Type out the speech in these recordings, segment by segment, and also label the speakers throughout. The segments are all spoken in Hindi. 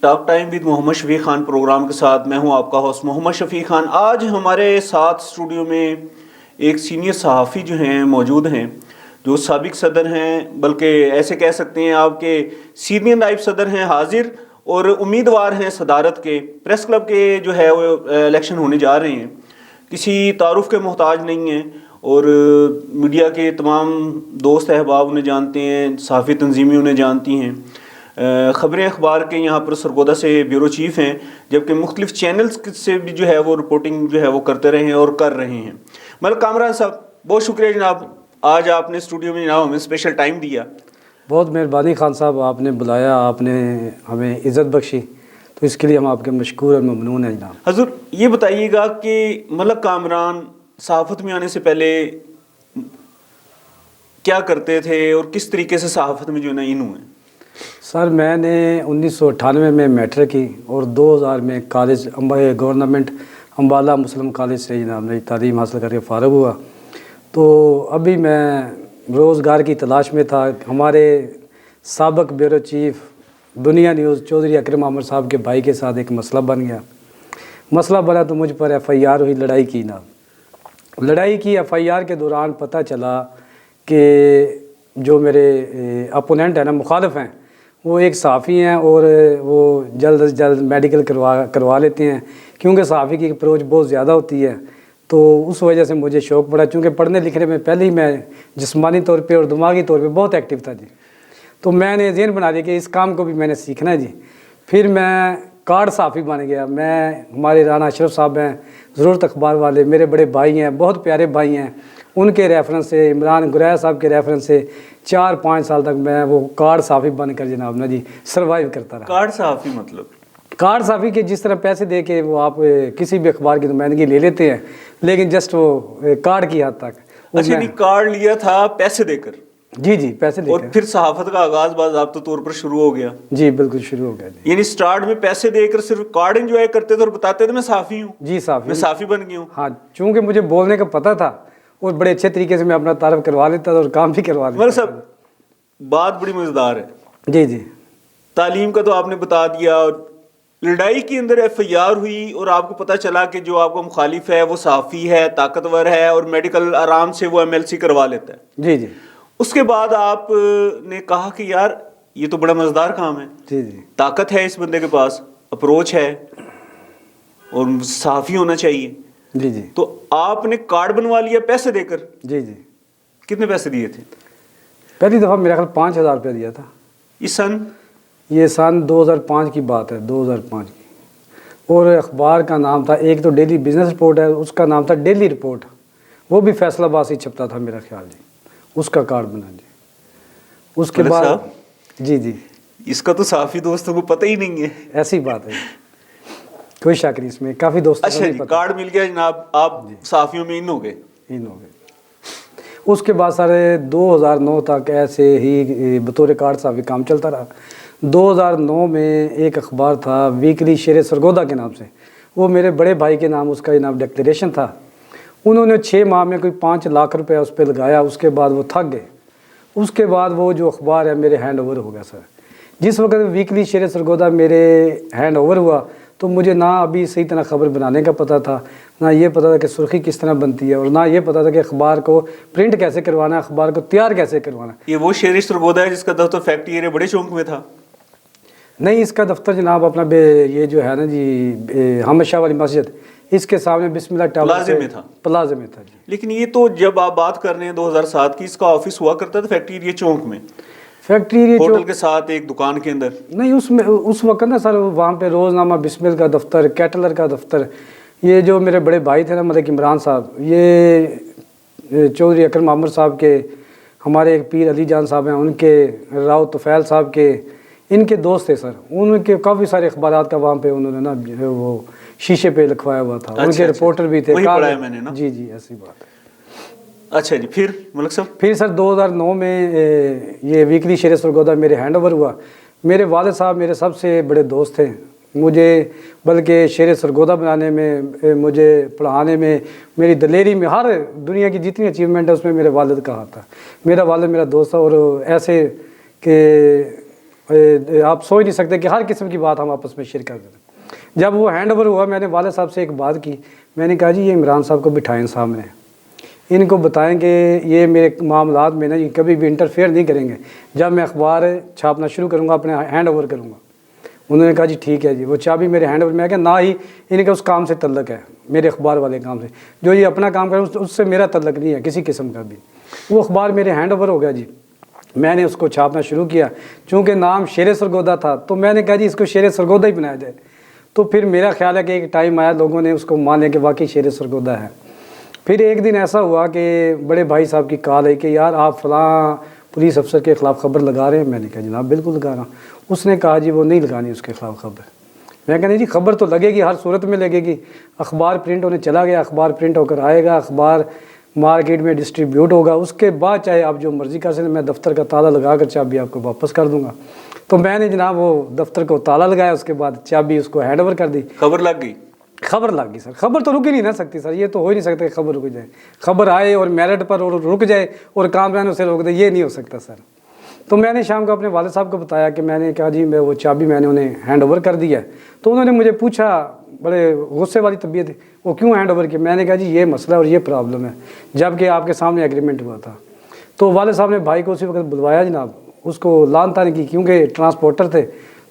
Speaker 1: Talk time with Mohammad Shafiq Khan program के साथ मैं हूं आपका होस्ट मोहम्मद शफीक खान। आज हमारे साथ स्टूडियो में एक सीनियर सहाफ़ी जो हैं मौजूद हैं, जो साबिक सदर हैं, बल्कि ऐसे कह सकते हैं आपके सीनियर नायब सदर हैं हाजिर, और उम्मीदवार हैं सदारत के। प्रेस क्लब के जो है वो इलेक्शन होने जा रहे हैं, किसी तारुफ के मोहताज नहीं हैं, और मीडिया के तमाम दोस्त अहबाब उन्हें जानते हैं, सहाफ़ी तंजीमें उन्हें जानती हैं। ख़बरें अखबार के यहाँ पर सरगोदा से ब्यूरो चीफ़ हैं, जबकि मुख्तलिफ चैनल्स से भी जो है वो रिपोर्टिंग जो है वो करते रहे हैं और कर रहे हैं। मलिक कामरान साहब, बहुत शुक्रिया जनाब, आज आपने स्टूडियो में जनाब हमें स्पेशल टाइम दिया।
Speaker 2: बहुत मेहरबानी खान साहब, आपने बुलाया, आपने हमें इज़्ज़त बख्शी, तो इसके लिए हम आपके मशकूर और ममनून हैं जनाब।
Speaker 1: हजूर, ये बताइएगा कि मलिक कामरान सहाफ़त में आने से पहले क्या करते थे और किस तरीके से सहाफ़त में जो है ना इन हुए?
Speaker 2: सर, मैंने 1998 में मैट्रिक की और 2000 में कॉलेज गवर्नमेंट अम्बाला मुस्लिम कॉलेज से जनाब मेरी तालीम हासिल करके फ़ारग हुआ। तो अभी मैं रोज़गार की तलाश में था। हमारे साबिक़ ब्यूरो चीफ़ दुनिया न्यूज़ चौधरी अकरम अहमद साहब के भाई के साथ एक मसला बन गया। मसला बना तो मुझ पर FIR हुई, लड़ाई की ना। लड़ाई की FIR के दौरान पता चला कि जो मेरे अपोनेंट हैं ना, मुखालिफ हैं, वो एक सहाफ़ी हैं और वो जल्द से जल्द मेडिकल करवा लेते हैं, क्योंकि सहाफ़ी की अप्रोच बहुत ज़्यादा होती है। तो उस वजह से मुझे शौक़ पड़ा, चूँकि पढ़ने लिखने में पहले ही मैं जिस्मानी तौर पे और दिमागी तौर पे बहुत एक्टिव था जी। तो मैंने ज़हन बना लिया कि इस काम को भी मैंने सीखना है जी। फिर मैं कार्ड सहाफ़ी बन गया। मैं, हमारे राना अशरफ साहब हैं ज़रूरत अखबार वाले, मेरे बड़े भाई हैं, बहुत प्यारे भाई हैं, उनके रेफरेंस से, इमरान गुरैया साहब के रेफरेंस से 4-5 साल तक मैं वो कार्ड सहाफ़ी बनकर जनाब ना जी सर्वाइव करता रहा।
Speaker 1: कार्ड सहाफ़ी मतलब?
Speaker 2: कार्ड सहाफ़ी के जिस तरह पैसे दे के वो आप किसी भी अखबार की नुमाइंदगी ले लेते हैं, लेकिन जस्ट वो कार्ड की हद तक।
Speaker 1: अच्छा, नहीं, कार्ड लिया था पैसे देकर?
Speaker 2: जी जी, पैसे देकर।
Speaker 1: और फिर सहाफ़त का आगाज़ बाज़ाब्ता तौर पर शुरू हो गया?
Speaker 2: जी बिल्कुल, शुरू हो गया जी।
Speaker 1: यानी स्टार्ट में पैसे देकर सिर्फ कार्ड एंजॉय करते थे और बताते थे मैं सहाफ़ी हूँ?
Speaker 2: जी, सहाफ़ी,
Speaker 1: मैं सहाफ़ी बन गया हूँ।
Speaker 2: हाँ, चूँकि मुझे बोलने का पता था और बड़े अच्छे तरीके से मैं अपना तारफ़ करवा लेता था और काम भी करवा लेता था।
Speaker 1: मतलब सब बात बड़ी मज़ेदार है।
Speaker 2: जी जी।
Speaker 1: तालीम का तो आपने बता दिया, और लड़ाई के अंदर FIR हुई और आपको पता चला कि जो आपका मुखालिफ है वो सहाफ़ी है, ताकतवर है, और मेडिकल आराम से वो MLC करवा लेता है।
Speaker 2: जी जी।
Speaker 1: उसके बाद आपने कहा कि यार ये तो बड़ा मज़ेदार काम है,
Speaker 2: जी जी।
Speaker 1: ताकत है इस बंदे के पास, अप्रोच है, और सहाफ़ी होना चाहिए।
Speaker 2: जी जी।
Speaker 1: तो आपने कार्ड बनवा लिया पैसे देकर?
Speaker 2: जी जी।
Speaker 1: कितने पैसे दिए थे?
Speaker 2: पहली दफ़ा मेरा ख्याल 5000 रुपया दिया था।
Speaker 1: इस सन?
Speaker 2: ये सन 2005 की बात है, 2005 की। और अखबार का नाम था, एक तो डेली बिजनेस रिपोर्ट है, उसका नाम था डेली रिपोर्ट, वो भी फैसलाबाद से छपता था मेरा ख्याल जी। उसका कार्ड बना जी। उसके बाद जी जी,
Speaker 1: इसका तो सहाफ़ी दोस्तों को पता ही नहीं है।
Speaker 2: ऐसी बात है, कोई शक नहीं इसमें, काफ़ी दोस्तों
Speaker 1: अच्छा जी, कार्ड मिल गया जनाब, आप सहाफ़ियों में इन हो गए?
Speaker 2: इन हो गए। उसके बाद सारे 2009 तक ऐसे ही बतौर कार्ड सहाफ़ी काम चलता रहा। 2009 में एक अखबार था वीकली शेर सरगोदा के नाम से, वो मेरे बड़े भाई के नाम उसका नाम डिक्लेरेशन था। उन्होंने 6 माह में कोई 5 लाख रुपया उस पर लगाया। उसके बाद वो थक गए। उसके बाद वो जो अखबार है मेरे हैंड ओवर हो गया सर। जिस वक्त वीकली शेर सरगोदा मेरे हैंड ओवर हुआ तो मुझे ना अभी सही तरह ख़बर बनाने का पता था, ना ये पता था कि सुर्खी किस तरह बनती है, और ना ये पता था कि अखबार को प्रिंट कैसे करवाना है, अखबार को तैयार कैसे करवाना है।
Speaker 1: ये वो शेर सरगोदा है जिसका दफ्तर फैक्ट्री एरिया बड़े चौक में था?
Speaker 2: नहीं, इसका दफ्तर जनाब अपना ये जो है ना जी, हमद शाह वाली मस्जिद, इसके सामने बिस्मिल्लाह टावर
Speaker 1: प्लाजे में था?
Speaker 2: प्लाजे में था जी।
Speaker 1: लेकिन ये तो जब आप बात कर रहे हैं 2007 की, इसका ऑफिस हुआ करता था फैक्ट्री एरिया चौक में,
Speaker 2: फैक्ट्री एरिया
Speaker 1: होटल के साथ एक दुकान के अंदर?
Speaker 2: नहीं, उसमें उस वक्त ना सर वहाँ पे रोज़नामा बिस्मिल का दफ्तर, कैटलर का दफ्तर, ये जो मेरे बड़े भाई थे ना, मतलब इमरान साहब, ये चौधरी अकरम अहमद साहब के, हमारे एक पीर अली जान साहब हैं, उनके राव तुफैल साहब के, इनके दोस्त थे सर। उनके काफ़ी सारे अखबारात का वहाँ पे उन्होंने ना वो शीशे पे लिखवाया हुआ था। उनके रिपोर्टर भी थे।
Speaker 1: वही पढ़ा है मैंने ना।
Speaker 2: जी जी, ऐसी बात है।
Speaker 1: अच्छा जी, फिर मलिक साहब?
Speaker 2: फिर सर 2009 में ये वीकली शेर सरगोदा मेरे हैंड ओवर हुआ। मेरे वालिद साहब मेरे सबसे बड़े दोस्त थे मुझे, बल्कि शेर सरगोदा बनाने में, मुझे पढ़ाने में, मेरी दलेरी में, हर दुनिया की जितनी अचीवमेंट है उसमें मेरे वालिद का हाथ था। मेरा वालिद मेरा दोस्त था, और ऐसे कि आप सोच नहीं सकते कि हर किस्म की बात हम आपस में शेयर कर देते हैं। जब वो हैंड ओवर हुआ, मैंने वाले साहब से एक बात की, मैंने कहा जी ये इमरान साहब को बिठाएं सामने, इनको बताएं कि ये मेरे मामलात में ना ये कभी भी इंटरफेयर नहीं करेंगे, जब मैं अखबार छापना शुरू करूँगा अपने हैंड ओवर करूँगा। उन्होंने कहा जी ठीक है जी। वो चाबी मेरे हैंड ओवर में, क्या ना ही इनका उस काम से तल्लक है, मेरे अखबार वाले काम से, जो ये अपना काम करें उससे मेरा तल्लक नहीं है किसी किस्म का भी। वो अखबार मेरे हैंड ओवर हो गया जी। मैंने उसको छापना शुरू किया, चूँकि नाम शेर सरगोदा था तो मैंने कहा जी इसको शेर सरगोदा ही बनाया जाए। तो फिर मेरा ख्याल है कि एक टाइम आया, लोगों ने उसको मान लिया कि वाकई शेर सरगोदा है। फिर एक दिन ऐसा हुआ कि बड़े भाई साहब की कॉल आई कि यार आप फ़लाँ पुलिस अफसर के ख़िलाफ़ ख़बर लगा रहे हैं। मैंने कहा जनाब बिल्कुल लगा रहा हूँ। उसने कहा जी वो नहीं लगानी उसके ख़िलाफ़ ख़बर। मैं कहने जी खबर तो लगेगी, हर सूरत में लगेगी। अखबार प्रिंट होने चला गया, अखबार प्रिंट होकर आएगा, अखबार मार्केट में डिस्ट्रीब्यूट होगा, उसके बाद चाहे आप जो मर्ज़ी कर सकते, मैं दफ्तर का ताला लगा कर चाबी आपको वापस कर दूँगा। तो मैंने जनाब वो दफ्तर को ताला लगाया, उसके बाद चाबी उसको हैंड ओवर कर दी।
Speaker 1: खबर लग गई?
Speaker 2: खबर लग गई सर। खबर तो रुक ही नहीं ना सकती सर, ये तो हो ही नहीं सकता कि खबर रुक जाए। खबर आए और मेरिट पर और रुक जाए और कामरान उसे रोक दे, ये नहीं हो सकता सर। तो मैंने शाम को अपने वाले साहब को बताया कि मैंने कहा जी मैं वो चाबी मैंने उन्हें हैंड ओवर कर दिया है। तो उन्होंने मुझे पूछा, बड़े गुस्से वाली तबीयत, वो क्यों हैंड ओवर किया? मैंने कहा जी ये मसला और ये प्रॉब्लम है, जबकि आपके सामने एग्रीमेंट हुआ था। तो वाले साहब ने भाई को उसी वक्त बुलवाया जनाब, उसको लान तान की, क्योंकि ट्रांसपोर्टर थे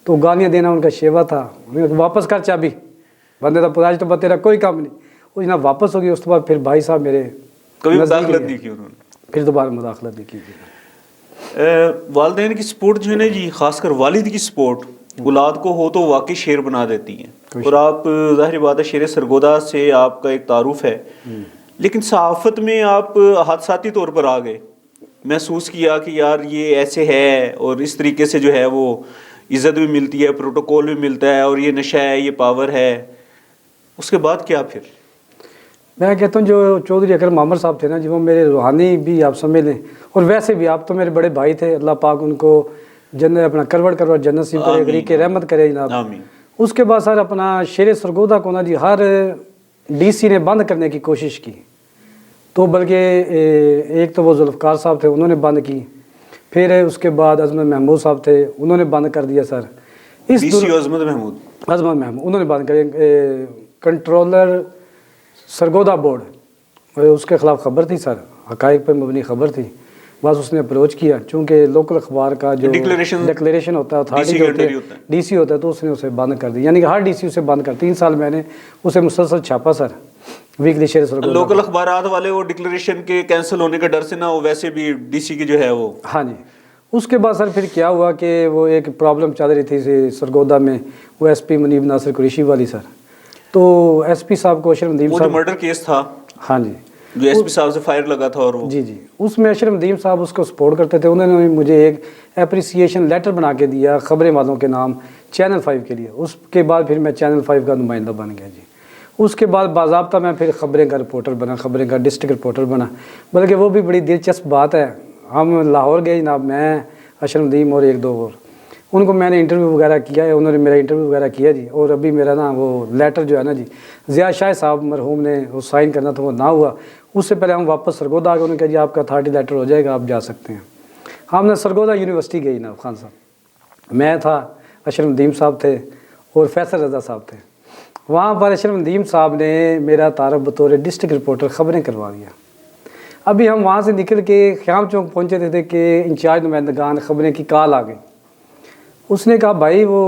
Speaker 2: तो गालियाँ देना उनका शेवा था। वापस कर चाबी, बंदे का पुराज तो तेरा कोई काम नहीं। वो जनाब वापस हो गई। उसके बाद फिर भाई साहब मेरे
Speaker 1: कभी मुदाखलत नहीं की उन्होंने?
Speaker 2: फिर दोबारा मुदाखलत नहीं की।
Speaker 1: वालिदैन की सपोर्ट जो है ना जी, खासकर वालिद की सपोर्ट औलाद को हो तो वाकई शेर बना देती है। और आप ज़ाहिर बात है शेर सरगोदा से आपका एक तारुफ है, लेकिन सहाफ़त में आप हादसाती तौर पर आ गए, महसूस किया कि यार ये ऐसे है और इस तरीके से जो है वो इज़्ज़त भी मिलती है, प्रोटोकॉल भी मिलता है, और ये नशा है, ये पावर है। उसके बाद क्या फिर?
Speaker 2: मैं कहता हूँ जो चौधरी अकरम मोहम्मद साहब थे ना जी, वो मेरे रूहानी भी आप समझ लें, और वैसे भी आप तो मेरे बड़े भाई थे। अल्लाह पाक उनको जन्नत अपना करवट जन्नत नसीब करे, गरीक के रहमत करे जनाब। उसके बाद सर अपना शेर सरगोदा को ना जी हर डीसी ने बंद करने की कोशिश की। तो बल्कि एक तो वो जुल्फ़कार साहब थे, उन्होंने बंद की। फिर उसके बाद अजमत महमूद साहब थे, उन्होंने बंद कर दिया सर।
Speaker 1: अजमत महमूद
Speaker 2: उन्होंने बंद कर। कंट्रोलर सरगोदा बोर्ड, उसके ख़िलाफ़ ख़बर थी सर, हक़ाइक़ पर मबनी ख़बर थी। बस उसने अप्रोच किया, चूँकि लोकल अखबार का जो डिक्लेरेशन होता है, अथॉरिटी डीसी होता है, तो उसने उसे बंद कर दिया। यानी कि हर डीसी उसे बंद कर। 3 साल मैंने उसे मुसलसल छापा सर, वीकली शेर सरगोदा।
Speaker 1: लोकल अखबारात वाले वो डिक्लेरेशन के कैंसिल होने के डर से ना, वो वैसे भी डीसी की जो है वो।
Speaker 2: हाँ जी। उसके बाद सर फिर क्या हुआ कि वो एक प्रॉब्लम चल रही थी सरगोदा में, वो एसपी मुनीब नासिर कुरैशी वाली सर। तो एसपी साहब को अशरफ नदीम साहब,
Speaker 1: मर्डर केस था,
Speaker 2: हाँ जी,
Speaker 1: जो एसपी साहब से फायर लगा था, और वो
Speaker 2: जी उसमें अशरफ नदीम साहब उसको सपोर्ट करते थे। उन्होंने मुझे एक एप्रिसिएशन लेटर बना के दिया खबरें वालों के नाम चैनल 5 के लिए। उसके बाद फिर मैं चैनल 5 का नुमाइंदा बन गया जी। उसके बाद बाज़ाब्ता मैं फिर खबरें का रिपोर्टर बना, खबरें का डिस्ट्रिक्ट रिपोर्टर बना। बल्कि वो भी बड़ी दिलचस्प बात है, हम लाहौर गए जनाब, मैं अशरफ नदीम और 1-2 और, उनको मैंने इंटरव्यू वगैरह किया है, उन्होंने मेरा इंटरव्यू वगैरह किया जी। और अभी मेरा ना वो लेटर जो है ना जी, ज़िया शाह साहब मरहूम ने वो साइन करना था, वो ना हुआ। उससे पहले हम वापस सरगोदा आ गए। उन्होंने कहा जी आपका अथॉरिटी लेटर हो जाएगा, आप जा सकते हैं। हमने सरगोदा यूनिवर्सिटी गई ना खान साहब, मैं था, अशरफ नदीम साहब थे और फैसल रज़ा साहब थे। वहाँ पर अशरफ नदीम साहब ने मेरा तारफ़ बतौर डिस्ट्रिक्ट रिपोर्टर खबरें करवा दिया। अभी हम वहाँ से निकल के ख़याम चौक पहुँचे थे कि इंचार्ज नुमाइंदगान खबरें की कॉल आ गई। उसने कहा भाई वो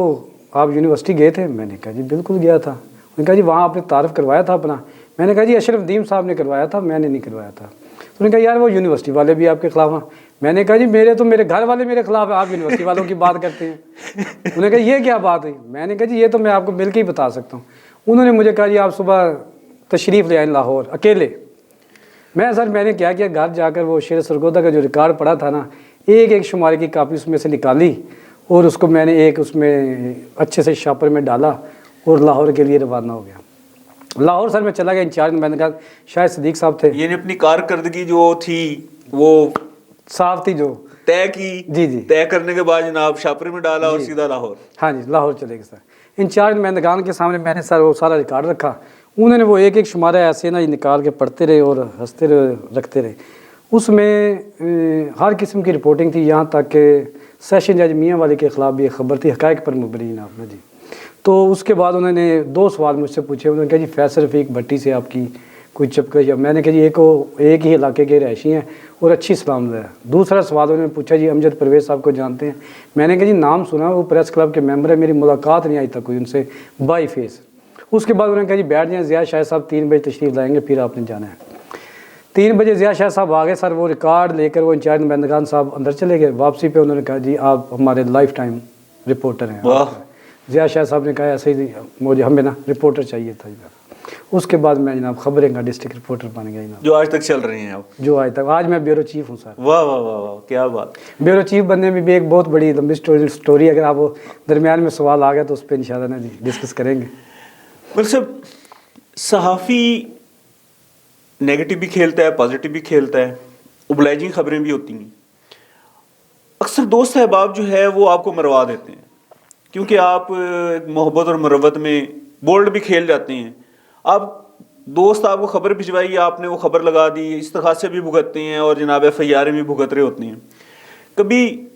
Speaker 2: आप यूनिवर्सिटी गए थे? मैंने कहा जी बिल्कुल गया था। उन्होंने कहा जी वहाँ आपने तारफ़ करवाया था अपना? मैंने कहा जी अशरफ नदीम साहब ने करवाया था, मैंने नहीं करवाया था। उन्होंने कहा यार वो यूनिवर्सिटी वाले भी आपके ख़िलाफ़ हैं। मैंने कहा जी मेरे घर वाले मेरे ख़िलाफ़ है, आप यूनिवर्सिटी वालों की बात करते हैं। उन्होंने कहा ये क्या बात है? मैंने कहा जी ये तो मैं आपको मिल के ही बता सकता हूँ। उन्होंने मुझे कहा जी आप सुबह तशरीफ़ ले आए लाहौर अकेले। मैंने क्या किया, घर जाकर वो शेर सरगोदा का जो रिकॉर्ड पड़ा था ना, एक शुमारे की कापी उसमें से निकाली और उसको मैंने एक उसमें अच्छे से शापर में डाला और लाहौर के लिए रवाना हो गया। लाहौर सर में चला गया। इंचार्ज मैंने कहा शायद सदीक साहब थे।
Speaker 1: ये अपनी कारकर्दगी जो थी वो
Speaker 2: साफ थी, जो
Speaker 1: तय की, जी तय करने के बाद जनाब शापर में डाला और सीधा लाहौर।
Speaker 2: हाँ जी, लाहौर चले गए सर। इंचार्ज नुमाइंदगान के सामने मैंने सर वो सारा रिकॉर्ड रखा। उन्होंने वो एक शुमारा ऐसे ना निकाल के पढ़ते रहे और हंसते रहे, रखते रहे। उसमें हर किस्म की रिपोर्टिंग थी, यहाँ तक कि सेशन जज मियाँ वाले के ख़िलाफ़ भी एक ख़बर थी, हक़ाइक़ पर मुबनी जनाब जी। तो उसके बाद उन्होंने 2 सवाल मुझसे पूछे। उन्होंने कहा जी फैसल रफ़ीक भट्टी से आपकी कोई चपकश? मैंने कहा जी एक ही इलाके के रहायशी हैं और अच्छी सलामत है। दूसरा सवाल उन्होंने पूछा जी अमजद परवेज़ साहब को जानते हैं? मैंने कहा जी नाम सुना, वो प्रेस क्लब के मेंबर है, मेरी मुलाकात नहीं आई तक हुई उनसे बाई फेस। उसके बाद उन्होंने कहा जी बैठ जाएँ, ज़िया शाह साहब 3 बजे तशरीफ़ लाएँगे, फिर आपने जाना है। 3 बजे ज़िया शाह साहब आ गए सर, वो रिकॉर्ड लेकर वो इंचार्ज नुमाइंदगान साहब अंदर चले गए। वापसी पे उन्होंने कहा जी आप हमारे लाइफ टाइम रिपोर्टर हैं। ज़िया शाह साहब ने कहा ऐसे ही मुझे हमें ना रिपोर्टर चाहिए था। उसके बाद मैं जनाब खबरें का डिस्ट्रिक्ट रिपोर्टर बन गया जनाब,
Speaker 1: जो आज तक चल रही हैं आप।
Speaker 2: जो आज तक, आज मैं ब्यूरो चीफ हूँ सर।
Speaker 1: वाह वाह वाह वाह, क्या बात।
Speaker 2: ब्यूरो चीफ बनने में भी एक बहुत बड़ी लंबी स्टोरी, अगर आप दरमियान में सवाल आ गया तो उस पर इंशाल्लाह ना जी डिस्कस करेंगे।
Speaker 1: मतलब सहाफ़ी नेगेटिव भी खेलता है, पॉजिटिव भी खेलता है, ओबलाइजिंग खबरें भी होती हैं। अक्सर दोस्त अहबाब जो है वो आपको मरवा देते हैं, क्योंकि आप मोहब्बत और मरवत में बोल्ड भी खेल जाते हैं। आप दोस्त आपको खबर भिजवाई, आपने वो खबर लगा दी, इस तरह से भी भुगतते हैं और जनाब FIR भी भुगत रहे होते हैं। कभी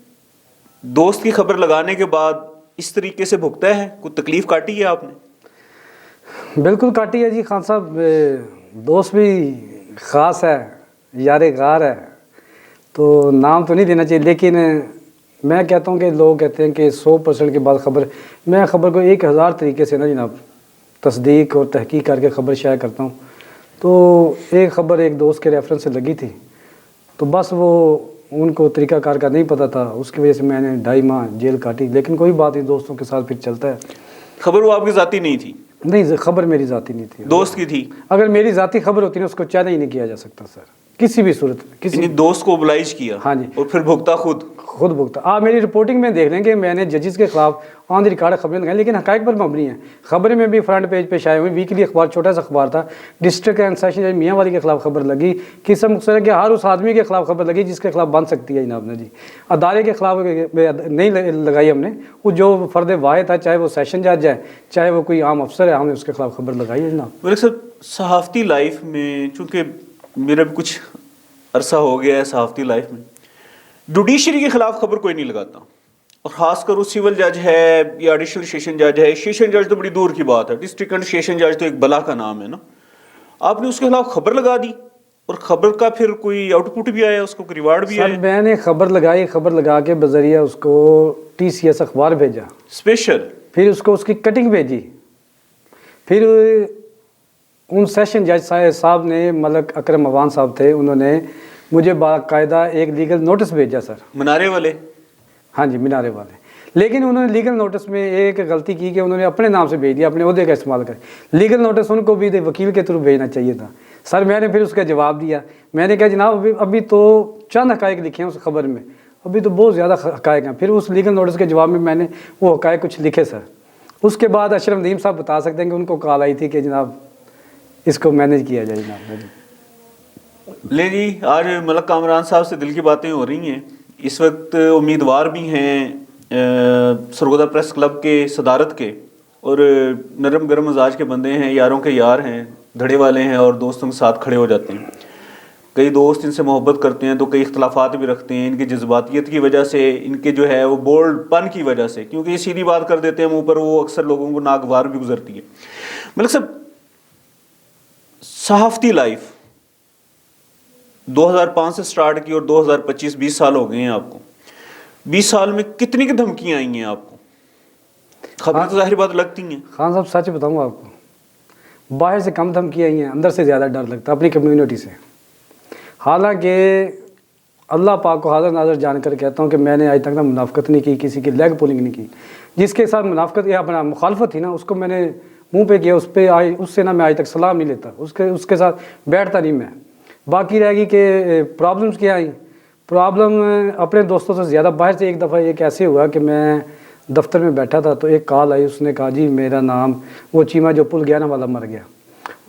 Speaker 1: दोस्त की खबर लगाने के बाद इस तरीके से भुगता है, कोई तकलीफ़ काटी है आपने?
Speaker 2: बिल्कुल काटी है जी खान साहब। दोस्त भी ख़ास है, यार गार है, तो नाम तो नहीं देना चाहिए, लेकिन मैं कहता हूँ कि लोग कहते हैं कि 100% के बाद खबर, मैं ख़बर को 1000 तरीके से ना जनाब तस्दीक और तहकीक करके ख़बर शाया करता हूँ। तो एक ख़बर एक दोस्त के रेफरेंस से लगी थी, तो बस वो उनको तरीक़ाकार का नहीं पता था, उसकी वजह से मैंने 2.5 माह जेल काटी। लेकिन कोई बात नहीं, दोस्तों के साथ फिर चलता है।
Speaker 1: खबर वो आपकी ज़ाती नहीं थी?
Speaker 2: नहीं, खबर मेरी ज़ाती नहीं थी,
Speaker 1: दोस्त की थी।
Speaker 2: अगर मेरी ज़ाती खबर होती ना उसको चैलेंज ही नहीं किया जा सकता सर, किसी भी सूरत में। किसी
Speaker 1: दोस्त को ओबलाइज किया?
Speaker 2: हाँ जी।
Speaker 1: और फिर भुगता खुद
Speaker 2: भुगता। आप मेरी रिपोर्टिंग में देख लेंगे, मैंने जजेस के खिलाफ ऑन द रिकॉर्ड खबरें लगाई, लेकिन हक़ाइक़ पर मबनी हैं। खबरें में भी फ्रंट पेज पे शाये हुई, वीकली अखबार, छोटा सा अखबार था, डिस्ट्रिक्ट एंड सेशन जज मियाँ वाली के खिलाफ खबर लगी। किस्म मुख्तलिफ है कि हर उस आदमी के खिलाफ खबर लगी जिसके खिलाफ बन सकती है जनाब ने जी। अदारे के खिलाफ नहीं लगाई हमने, वो जो फ़र्द वाहिद था, चाहे वो सेशन जज है, चाहे वो कोई आम अफसर है, हमने उसके खिलाफ खबर लगाई है जनाब।
Speaker 1: मेरे सब सहाफ़ती लाइफ में, चूँकि मेरा भी कुछ अरसा हो गया है सहाफ़ती लाइफ में, जुडिशरी के ख़िलाफ़ खबर कोई नहीं लगाता, और ख़ासकर वो सिविल जज है या एडिशनल सेशन जज है। सेशन जज तो बड़ी दूर की बात है, डिस्ट्रिक्ट एंड सेशन जज तो एक बला का नाम है ना। आपने उसके खिलाफ खबर लगा दी और ख़बर का फिर कोई आउटपुट भी आया, उसको कोई रिवार्ड भी आया?
Speaker 2: मैंने खबर लगाई, खबर लगा के बजरिया उसको TCS अखबार भेजा स्पेशल, फिर उसको उसकी कटिंग भेजी, फिर उन सेशन जज साहब ने, मलक अकरम अवान साहब थे, उन्होंने मुझे बाकायदा एक लीगल नोटिस भेजा सर।
Speaker 1: मीनारे वाले? हाँ
Speaker 2: जी, मीनारे वाले। लेकिन उन्होंने लीगल नोटिस में एक गलती की कि उन्होंने अपने नाम से भेज दिया, अपने ओहदे का इस्तेमाल कर। लीगल नोटिस उनको भी वकील के थ्रू भेजना चाहिए था सर। मैंने फिर उसका जवाब दिया, मैंने कहा जनाब अभी तो चंद हक़ाइक़ लिखे हैं उस खबर में, अभी तो बहुत ज़्यादा हक़ाइक़ हैं। फिर उस लीगल नोटिस के जवाब में मैंने वो हक़ाइक़ कुछ लिखे सर। उसके बाद अशरफ नदीम साहब बता सकते हैं कि उनको कॉल आई थी कि जनाब इसको मैनेज किया जाए जनाब।
Speaker 1: ले जी, आज मलक कामरान साहब से दिल की बातें हो रही हैं। इस वक्त उम्मीदवार भी हैं सरगोदा प्रेस क्लब के सदारत के, और नरम गरम मिजाज के बंदे हैं, यारों के यार हैं, धड़े वाले हैं और दोस्तों के साथ खड़े हो जाते हैं। कई दोस्त इनसे मोहब्बत करते हैं तो कई इख्तलाफात भी रखते हैं, इनकी जज्बातियत की वजह से, इनके जो है वो बोल्ड पन की वजह से, क्योंकि ये सीधी बात कर देते हैं मुँह पर, वो अक्सर लोगों को नागवार भी गुजरती है। मतलब सब सहाफ़ती लाइफ 2005 से स्टार्ट की और 2025 20 साल हो गए हैं आपको। 20 साल में कितनी की धमकियां आई हैं आपको? खबरें तो जाहिर बात लगती हैं।
Speaker 2: खान साहब सच बताऊँ आपको, बाहर से कम धमकियां आई हैं, अंदर से ज़्यादा डर लगता है अपनी कम्युनिटी से। हालांकि अल्लाह पाक को हाज़िर नाज़िर जानकर कहता हूँ कि मैंने आज तक ना मुनाफ़कत नहीं की, किसी की लेग पुलिंग नहीं की। जिसके साथ मुनाफ़कत या अपना मुखालफत थी ना, उसको मैंने मुँह पे किया, उससे ना मैं आज तक सलाम नहीं लेता, उसके साथ बैठता नहीं मैं। बाकी रहेगी कि प्रॉब्लम्स क्या आई, प्रॉब्लम अपने दोस्तों से ज़्यादा बाहर से। एक दफ़ा एक ऐसे हुआ कि मैं दफ्तर में बैठा था तो एक कॉल आई, उसने कहा जी मेरा नाम, वो चीमा जो पुल गया ना वाला मर गया,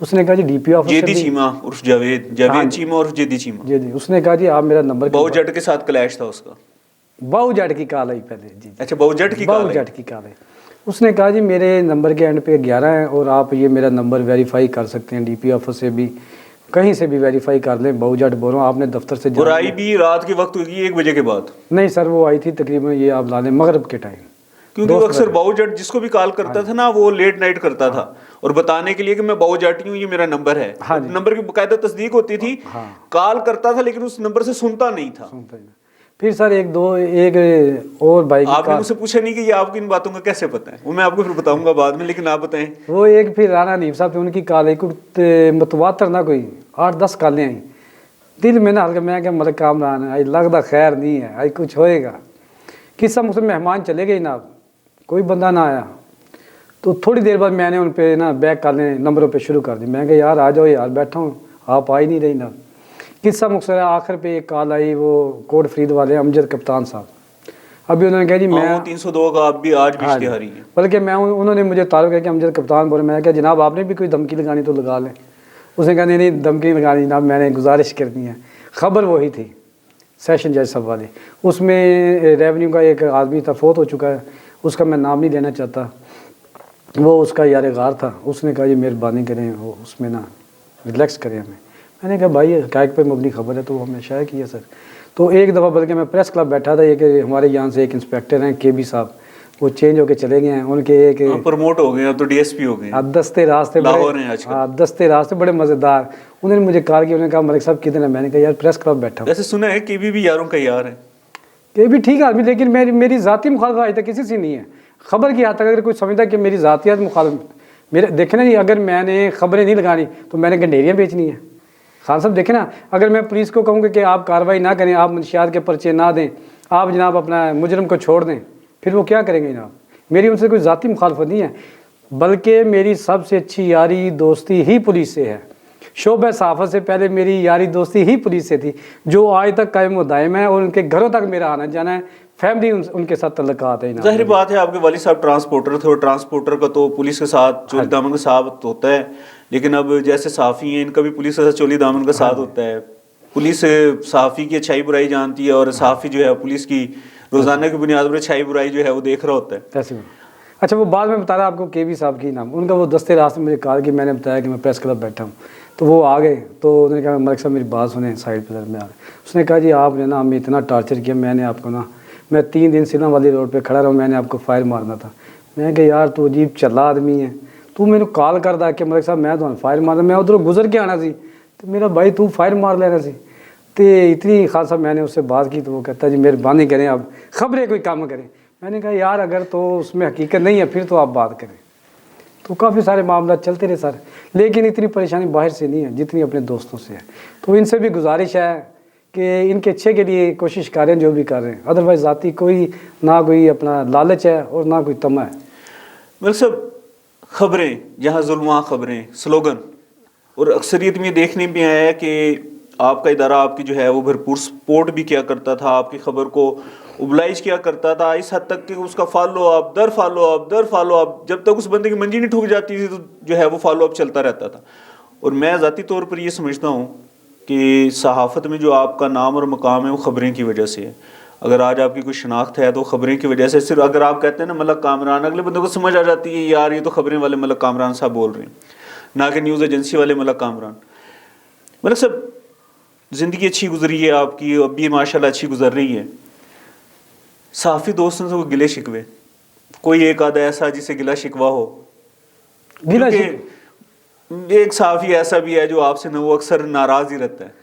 Speaker 2: उसने कहा जी DPO ऑफिस
Speaker 1: जेदी चीमा उर्फ जावेद चीमा उर्फ जेदी चीमा
Speaker 2: जी। उसने कहा जी आप मेरा नंबर,
Speaker 1: बाऊ जट के साथ क्लैश था उसका,
Speaker 2: बाऊ जट की कॉल आई पहले जी।
Speaker 1: अच्छा, बाऊ जट की कॉल
Speaker 2: आई। उसने कहा जी मेरे नंबर के एंड पे 11 है और आप ये मेरा नंबर वेरीफाई कर सकते हैं DPO ऑफिस से भी, कहीं से भी वेरीफाई कर लें, बहु जट बोल रहा हूँ, आपने दफ्तर से
Speaker 1: और आई भी रात के वक्त होगी 1 बजे के बाद?
Speaker 2: नहीं सर, वो आई थी तकरीबन ये आप ला लें मगरब के टाइम,
Speaker 1: क्योंकि वो अक्सर बाउजट जिसको भी कॉल करता था ना, वो लेट नाइट करता था और बताने के लिए कि मैं बाउजाटी हूँ, ये मेरा नंबर है।
Speaker 2: हाँ जी।
Speaker 1: नंबर की बकायदा तस्दीक होती थी।
Speaker 2: हाँ।
Speaker 1: कॉल करता था लेकिन उस नंबर से सुनता नहीं था।
Speaker 2: फिर सर एक और भाई
Speaker 1: आपने मुझसे पूछा नहीं कि ये आपको इन बातों का कैसे पता है? वो मैं आपको फिर बताऊंगा बाद में, लेकिन आप बताएं।
Speaker 2: वो एक फिर राना हनीफ साहब थे, उनकी कॉल आई कुछ मतवातर ना कोई 8-10 कॉलें आई, दिल में ना हल्का, मैं क्या मतलब कामरान है, आई लगता खैर नहीं है, आई कुछ होएगा। किस्सा मुझसे मेहमान चले गए ना, कोई बंदा ना आया, तो थोड़ी देर बाद मैंने उन पे ना बैक कॉलें नंबरों पे शुरू कर दी। मैं कहा यार आ जाओ यार, बैठा हूँ, आप आ ही नहीं रही ना। किस्सा मुख्तर आखिर पे एक कॉल आई, वो कोट फरीद वाले अमजद कप्तान साहब, अभी उन्होंने कहा जी मैं
Speaker 1: 302 का आप भी आज भी इश्तिहारी है।
Speaker 2: बल्कि मैं उन्होंने मुझे तारुफ किया कि अमजद कप्तान बोले। मैं क्या जनाब आपने भी कोई धमकी लगानी तो लगा लें। उसने कहा नहीं धमकी लगानी जनाब, मैंने गुजारिश करनी है। ख़बर वही थी सेशन जज साहब वाली, उसमें रेवेन्यू का एक आदमी था, फोत हो चुका है, उसका मैं नाम नहीं लेना चाहता, वो उसका यार गार था। उसने कहा जी मेहरबानी करें, वो उसमें ना रिलैक्स करें हमें। मैंने कहा भाई हक़ाइक़ पे मबनी खबर है तो वो हमने शाया की है सर। तो एक दफ़ा बल्कि मैं प्रेस क्लब बैठा था, एक हमारे यहाँ से एक इंस्पेक्टर हैं KB साहब, वो चेंज होके चले गए हैं, उनके एक
Speaker 1: प्रमोट हो गए तो DSP हो गए।
Speaker 2: दस्ते रास्ते दस्ते रास्ते बड़े मज़ेदार। उन्होंने मुझे कॉल किया, उन्होंने कहा मलिक साहब किधर है? मैंने कहा यार प्रेस क्लब बैठा हूँ।
Speaker 1: वैसे सुना है KB भी यारों का यार है।
Speaker 2: KB ठीक आदमी, लेकिन मेरी ज़ाती मुखालफत आज तक किसी से नहीं है। ख़बर की हद तक अगर कोई समझता कि मेरी ज़ातियात मुखालफत, मेरे देखे ना जी, अगर मैंने ख़बरें नहीं लगानी तो मैंने गंडेरियाँ बेचनी है। खान साहब देखें ना, अगर मैं पुलिस को कहूँगा कि आप कार्रवाई ना करें, आप मंशियात के पर्चे ना दें, आप जनाब अपना मुजरम को छोड़ दें, फिर वो क्या करेंगे जनाब? मेरी उनसे कोई ज़ाती मुखालफत नहीं है, बल्कि मेरी सबसे अच्छी यारी दोस्ती ही पुलिस से है। शोबे सहाफ़त से पहले मेरी यारी दोस्ती ही पुलिस से थी, जो आज तक कायम व दायम है, और उनके घरों तक मेरा आना जाना है, फैमिली उनके साथ तल्लुकात है।
Speaker 1: ज़ाहिर बात है आपके वालिद साहब ट्रांसपोर्टर थे, और ट्रांसपोर्टर का तो पुलिस के साथ चोली दामन का साथ होता है, लेकिन अब जैसे सहाफ़ी हैं इनका भी पुलिस के साथ चोली दामन का साथ होता है। पुलिस सहाफ़ी की अच्छाई बुराई जानती है और सहाफ़ी जो है पुलिस की रोज़ाना की बुनियाद पर अच्छाई बुराई जो है वो देख रहा होता है।
Speaker 2: कैसे? अच्छा, वो बाद में बता रहा आपको KB साहब की नाम, उनका वो दस्ते रास्ते मुझे कहा कि मैंने बताया कि मैं प्रेस क्लब बैठा हूँ, तो वो आ गए, तो उन्होंने कहा मलिक साहब मेरी बात सुने, साइड पर में आ गए। उसने कहा जी आपने ना हमें इतना टार्चर किया, मैंने आपको ना, मैं 3 दिन सिला वाली रोड पे खड़ा रहा, मैंने आपको फायर मारना था। मैं कहा यार तू अजीब चला आदमी है, तू मैंने कॉल कर दा कि मलिक साहब मैं तो फायर मारना, मैं उधरों गुजर के आना सी, तो मेरा भाई तू फायर मार लेना सी। तो इतनी खास साहब मैंने उससे बात की, तो वो कहता जी मेहरबानी करें आप ख़बरें कोई काम करें। मैंने कहा यार अगर तो उसमें हकीकत नहीं है फिर तो आप बात करें। तो काफ़ी सारे मामला चलते रहे सर, लेकिन इतनी परेशानी बाहर से नहीं है जितनी अपने दोस्तों से है। तो इनसे भी गुजारिश है कि इनके अच्छे के लिए कोशिश करें जो भी कर रहे हैं, अदरवाइज़ ज़ाती कोई ना कोई अपना लालच है और ना कोई तमा है।
Speaker 1: मलिक साहब ख़बरें जहाँ जुल्म वहाँ ख़बरें स्लोगन, और अक्सरियत में देखने में आया है कि आपका इदारा आपकी जो है वो भरपूर सपोर्ट भी किया करता था, आपकी ख़बर को उबलाइज किया करता था, इस हद तक कि उसका फॉलो अप दर फॉलो अप जब तक उस बंदे की मंजी नहीं ठुक जाती थी तो जो है वो फॉलो अप चलता रहता था। और मैं ज़ाती तौर पर ये समझता हूँ कि सहाफ़त में जो आपका नाम और मकाम है वो ख़बरें की वजह से है। अगर आज आपकी कोई शनाख्त है तो ख़बरें की वजह से, सिर्फ अगर आप कहते हैं ना मलक कामरान, अगले बंदे को समझ आ जाती है यार ये तो ख़बरें वाले मलक कामरान साहब बोल रहे हैं, ना कि न्यूज़ एजेंसी वाले मलक कामरान। मलक साहब ज़िंदगी अच्छी गुजरी है आपकी, अब भी माशाल्लाह अच्छी गुजर रही है, सहाफ़ी दोस्तों से कोई गिले शिकवे, कोई एक आधा ऐसा जिसे गिला शिकवा हो?
Speaker 2: गिला
Speaker 1: एक सहाफ़ी ऐसा भी है जो आपसे न वो अक्सर नाराज़ ही रहता है।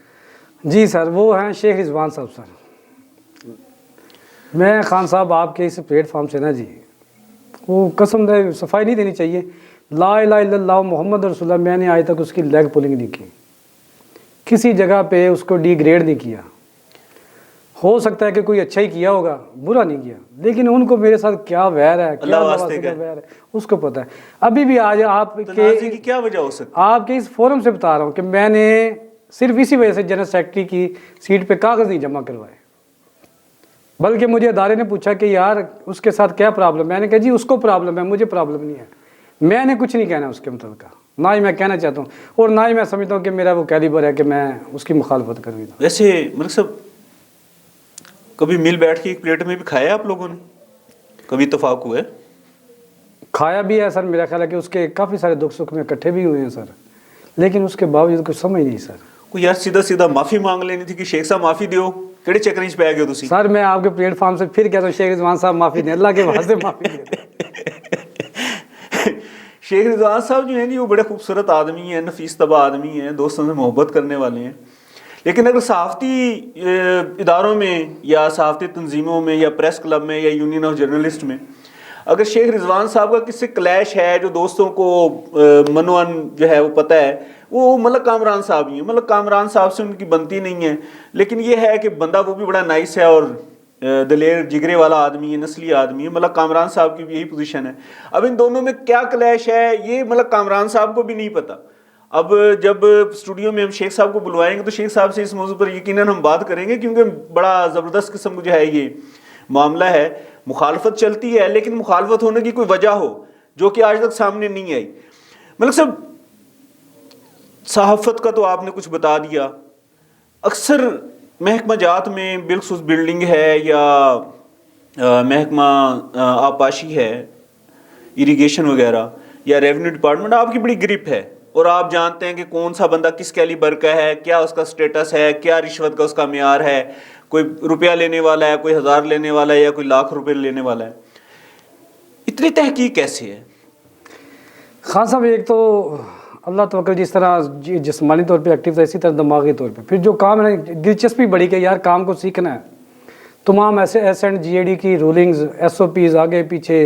Speaker 2: जी सर, वो हैं शेख रिजवान साहब। सर मैं खान साहब आपके इस प्लेटफार्म से ना जी, वो कसम दे सफाई नहीं देनी चाहिए, ला इलाहा इल्लल्लाह मोहम्मद रसूलुल्लाह, मैंने आज तक उसकी लेग पुलिंग नहीं की, किसी जगह पे उसको डिग्रेड नहीं किया। हो सकता है कि कोई अच्छा ही किया होगा, बुरा नहीं किया, लेकिन उनको मेरे साथ क्या वैर है, क्या वैर है उसको पता है। अभी भी आज आपके
Speaker 1: की क्या वजह हो सकती
Speaker 2: है, आपके इस फोरम से बता रहा हूँ कि मैंने सिर्फ इसी वजह से जनरल सेक्रेटरी की सीट पे कागज़ नहीं जमा करवाए, बल्कि मुझे अदारे ने पूछा कि यार उसके साथ क्या प्रॉब्लम, मैंने कहा जी उसको प्रॉब्लम है, मुझे प्रॉब्लम नहीं है, मैंने कुछ नहीं कहना उसके मतलब का, ना ही मैं कहना चाहता हूँ और ना ही मैं समझता हूँ कि मेरा वो कैलिबर है कि मैं उसकी मुखालफत करूँ।
Speaker 1: वैसे मलिक साहब कभी मिल बैठ के एक प्लेट में भी खाया आप लोगों ने, कभी इत्तेफाक हुआ है?
Speaker 2: खाया भी है सर, मेरा ख्याल है कि उसके काफ़ी सारे दुख सुख में इकट्ठे भी हुए हैं सर, लेकिन उसके बावजूद कुछ समझ नहीं सर।
Speaker 1: कोई यार सीधा सीधा माफ़ी मांग लेनी थी कि शेख साहब माफ़ी दियो, किहड़े चक्कर च पै गए तुसी?
Speaker 2: सर मैं आपके प्लेटफॉर्म से फिर कहता हूँ शेख रिजवान साहब माफ़ी दें, अल्लाह के वास्ते माफ़ी दें।
Speaker 1: शेख रिजवान साहब जो हैं जी वो बड़े खूबसूरत आदमी हैं, नफीस तबा आदमी हैं, दोस्तों से मोहब्बत करने वाले हैं। लेकिन अगर सहाफ़ती इदारों में या सहाफ़ती तंजीमों में या प्रेस क्लब में या यूनियन ऑफ जर्नलिस्ट में अगर शेख रिजवान साहब का किससे क्लैश है, जो दोस्तों को मनोअन जो है वो पता है, वो मलक कामरान साहब ही हैं। मलक कामरान साहब से उनकी बनती नहीं है, लेकिन ये है कि बंदा वो भी बड़ा नाइस है और दलेर जिगरे वाला आदमी है, नस्ली आदमी है। मलक कामरान साहब की भी यही पोजीशन है। अब इन दोनों में क्या क्लैश है ये मलक कामरान साहब को भी नहीं पता। अब जब स्टूडियो में हम शेख साहब को बुलवाएंगे तो शेख साहब से इस मौजू पर यकीनन हम बात करेंगे, क्योंकि बड़ा ज़बरदस्त किस्म का जो है ये मामला है। मुखालफत चलती है, लेकिन मुखालफत होने की कोई वजह हो जो कि आज तक सामने नहीं आई। मलक साहब, सहाफ़त का तो आपने कुछ बता दिया। अक्सर महकमा जात में बिलखुसूस बिल्डिंग है या महकमा आपाशी है, इरिगेशन वगैरह या रेवेन्यू डिपार्टमेंट, आपकी बड़ी ग्रिप है और आप जानते हैं कि कौन सा बंदा किस कैलिबर का है, क्या उसका स्टेटस है, क्या रिश्वत का उसका मेयार है, कोई रुपया लेने वाला है, कोई 1000 लेने वाला है या कोई लाख रुपए लेने वाला है। इतनी तहकीक कैसे है?
Speaker 2: खान साहब, एक तो अल्लाह तवक्कल जिस तरह जिस्मानी तौर पे एक्टिव था, इसी तरह दिमागी तौर पे फिर जो काम है, दिलचस्पी बड़ी कि यार काम को सीखना है। तमाम ऐसे SNGAD की रूलिंग्स, SOPs आगे पीछे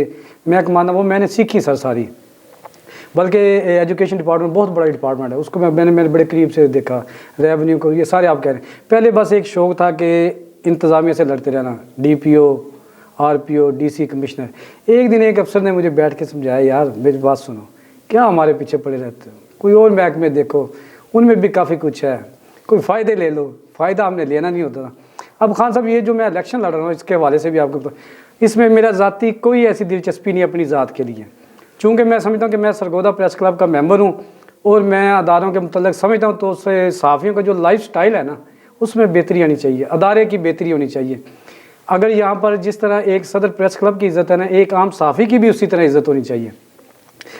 Speaker 2: महकमा, वो मैंने सीखी सर सारी। बल्कि एजुकेशन डिपार्टमेंट बहुत बड़ा डिपार्टमेंट है, उसको मैंने बड़े करीब से देखा। रेवेन्यू को, ये सारे आप कह रहे हैं। पहले बस एक शौक़ था कि इंतज़ामिया से लड़ते रहना, DPO, RPO, DC कमिश्नर। एक दिन एक अफसर ने मुझे बैठ के समझाया, यार मेरी बात सुनो, क्या हमारे पीछे पड़े रहते हो, कोई और महकमे देखो, उनमें भी काफ़ी कुछ है, कोई फ़ायदे ले लो। फ़ायदा हमने लेना नहीं होता। अब खान साहब, ये जो मैं इलेक्शन लड़ रहा हूँ इसके हवाले से भी आपको, इसमें मेरा ज़ाती कोई ऐसी दिलचस्पी नहीं अपनी ज़ात के लिए, चूँकि मैं समझता हूँ कि मैं सरगोदा प्रेस क्लब का मेंबर हूँ और मैं अदारों के मुतल्लिक़ समझता हूँ, तो उससे सहाफ़ियों का जो लाइफ स्टाइल है ना, उसमें बेहतरी आनी चाहिए, अदारे की बेहतरी होनी चाहिए। अगर यहाँ पर जिस तरह एक सदर प्रेस क्लब की इज़्ज़त है ना, एक आम सहाफ़ी की भी उसी तरह इज़्ज़त होनी चाहिए।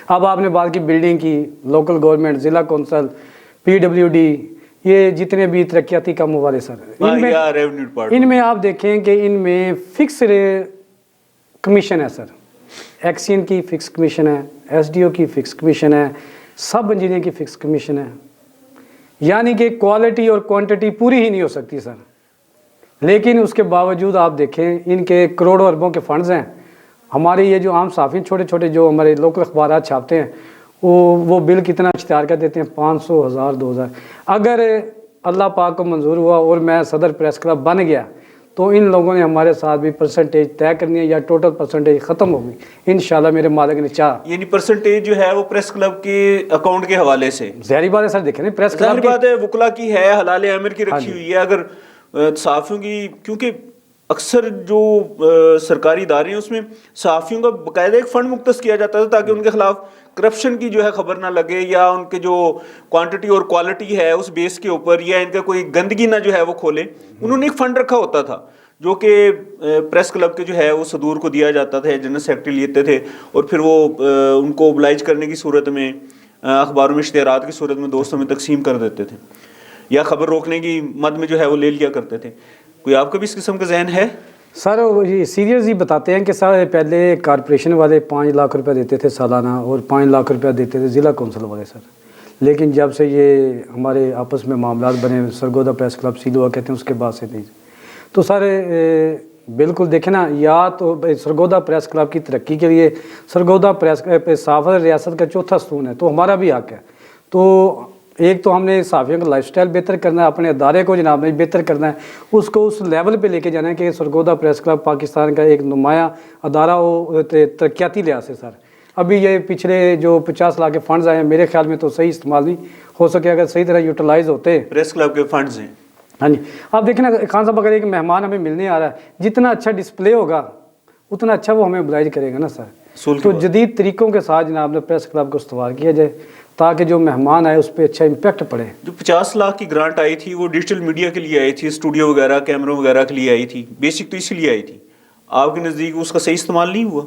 Speaker 2: अब आपने बात की बिल्डिंग की, लोकल गवर्नमेंट, ज़िला कौंसल, PWD, ये जितने भी तरक्याती काम वाले सर, इनमें आप देखें कि इनमें फिक्स कमीशन है सर। एक्सियन की फ़िक्स कमीशन है, SDO की फ़िक्स कमीशन है, सब इंजीनियर की फ़िक्स कमीशन है। यानी कि क्वालिटी और क्वांटिटी पूरी ही नहीं हो सकती सर। लेकिन उसके बावजूद आप देखें इनके करोड़ों अरबों के फंड्स हैं। हमारे ये जो आम साफ़ी छोटे छोटे जो हमारे लोकल अखबार छापते हैं, वो बिल कितना इश्तिहार कर देते हैं, 500, 1000, 2000। अगर अल्लाह पाक को मंजूर हुआ और मैं सदर प्रेस क्लब बन गया तो इन लोगों ने हमारे साथ भी परसेंटेज तय करनी है या टोटल परसेंटेज ख़त्म होगी इंशाल्लाह मेरे मालिक ने चाह।
Speaker 1: यानी परसेंटेज जो है वो प्रेस क्लब के अकाउंट के हवाले से,
Speaker 2: ज़ाहिर बात है सर, देखें प्रेस क्लब
Speaker 1: ज़ाहिर बात है वकला की है, हलाल आमिर की रखी हुई है। अगर सहाफ़ियों की, क्योंकि अक्सर जो सरकारी इदारे हैं उसमें सहाफ़ियों का बाकायदा एक फ़ंड मुख्तस किया जाता था ताकि उनके ख़िलाफ़ करप्शन की जो है ख़बर ना लगे, या उनके जो क्वांटिटी और क्वालिटी है उस बेस के ऊपर, या इनका कोई गंदगी ना जो है वो खोले। उन्होंने एक फ़ंड रखा होता था जो कि प्रेस क्लब के जो है वो सदूर को दिया जाता था, जनरल सेक्रेटरी लेते थे और फिर वो उनको ओबलाइज करने की सूरत में अखबारों में इश्तिहारात की सूरत में दोस्तों में तकसीम कर देते थे, या ख़बर रोकने की मद में जो है वो ले लिया करते थे। कोई आपका भी इस किस्म का जहन है?
Speaker 2: सर ये सीरियस ही बताते हैं कि सर पहले कॉरपोरेशन वाले 5 लाख रुपए देते थे सालाना और 5 लाख रुपया देते थे ज़िला कौंसिल वाले सर। लेकिन जब से ये हमारे आपस में मामला बने, सरगोदा प्रेस क्लब सील हुआ कहते हैं, उसके बाद से नहीं। तो सर बिल्कुल देखें ना, या तो सरगोदा प्रेस क्लब की तरक्की के लिए सरगोदा प्रेस सहाफ़त रियासत का चौथा स्तून है, तो हमारा भी हक़ है। तो एक तो हमने सहाफ़ियों का लाइफस्टाइल बेहतर करना है, अपने अदारे को जनाब में बेहतर करना है, उसको उस लेवल पे लेके जाना है कि सरगोदा प्रेस क्लब पाकिस्तान का एक नुमाया अदारा हो तरक्याती लिहाज से सर। अभी ये पिछले जो 50 लाख के फंड्स आए हैं, मेरे ख्याल में तो सही इस्तेमाल नहीं हो सके, अगर सही तरह यूटिलाइज़ होते
Speaker 1: प्रेस क्लब के फंड्स हैं।
Speaker 2: हाँ जी, आप देखें ना खान साहब, अगर एक मेहमान हमें मिलने आ रहा है, जितना अच्छा डिस्प्ले होगा उतना अच्छा वो हमें ओबलाइज करेगा ना सर। तो जदीद तरीक़ों के साथ जनाब ने प्रेस क्लब को इस्तेमाल किया जाए ताकि जो मेहमान आए उस पर अच्छा इम्पैक्ट पड़े।
Speaker 1: जो 50 लाख की ग्रांट आई थी वो डिजिटल मीडिया के लिए आई थी, स्टूडियो वगैरह, कैमरों वगैरह के लिए आई थी, बेसिक तो इसलिए आई थी। आपके नज़दीक उसका सही इस्तेमाल नहीं हुआ?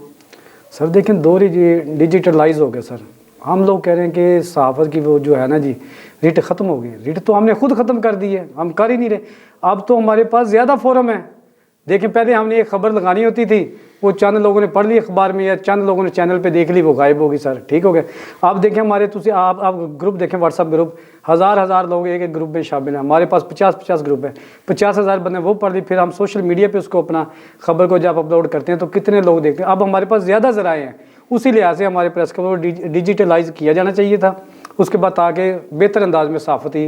Speaker 2: सर देखें, दौर ही डिजिटलाइज हो गया सर, हम लोग कह रहे हैं कि सहाफ़त की वो जो है ना जी, रिट ख़त्म हो गई। रिट तो हमने खुद ख़त्म कर दी है, हम कर ही नहीं रहे। अब तो हमारे पास ज़्यादा फोरम है। देखें, पहले हमने एक ख़बर लगानी होती थी, वो चंद लोगों ने पढ़ ली अखबार में या चंद लोगों ने चैनल पे देख ली, वो गायब होगी सर, ठीक हो गया। आप देखें हमारे आप ग्रुप देखें, व्हाट्सअप ग्रुप, हज़ार लोग एक एक ग्रुप में शामिल हैं। हमारे पास 50 ग्रुप है, 50,000 बंदे वो पढ़ ली। फिर हम सोशल मीडिया पे उसको अपना खबर को जब अपलोड करते हैं तो कितने लोग देखते हैं। अब हमारे पास ज़्यादा ज़राए हैं, उसी लिहाज से हमारे प्रेस को डिजिटलाइज किया जाना चाहिए था। उसके बाद आगे बेहतर अंदाज में सहाफ़ती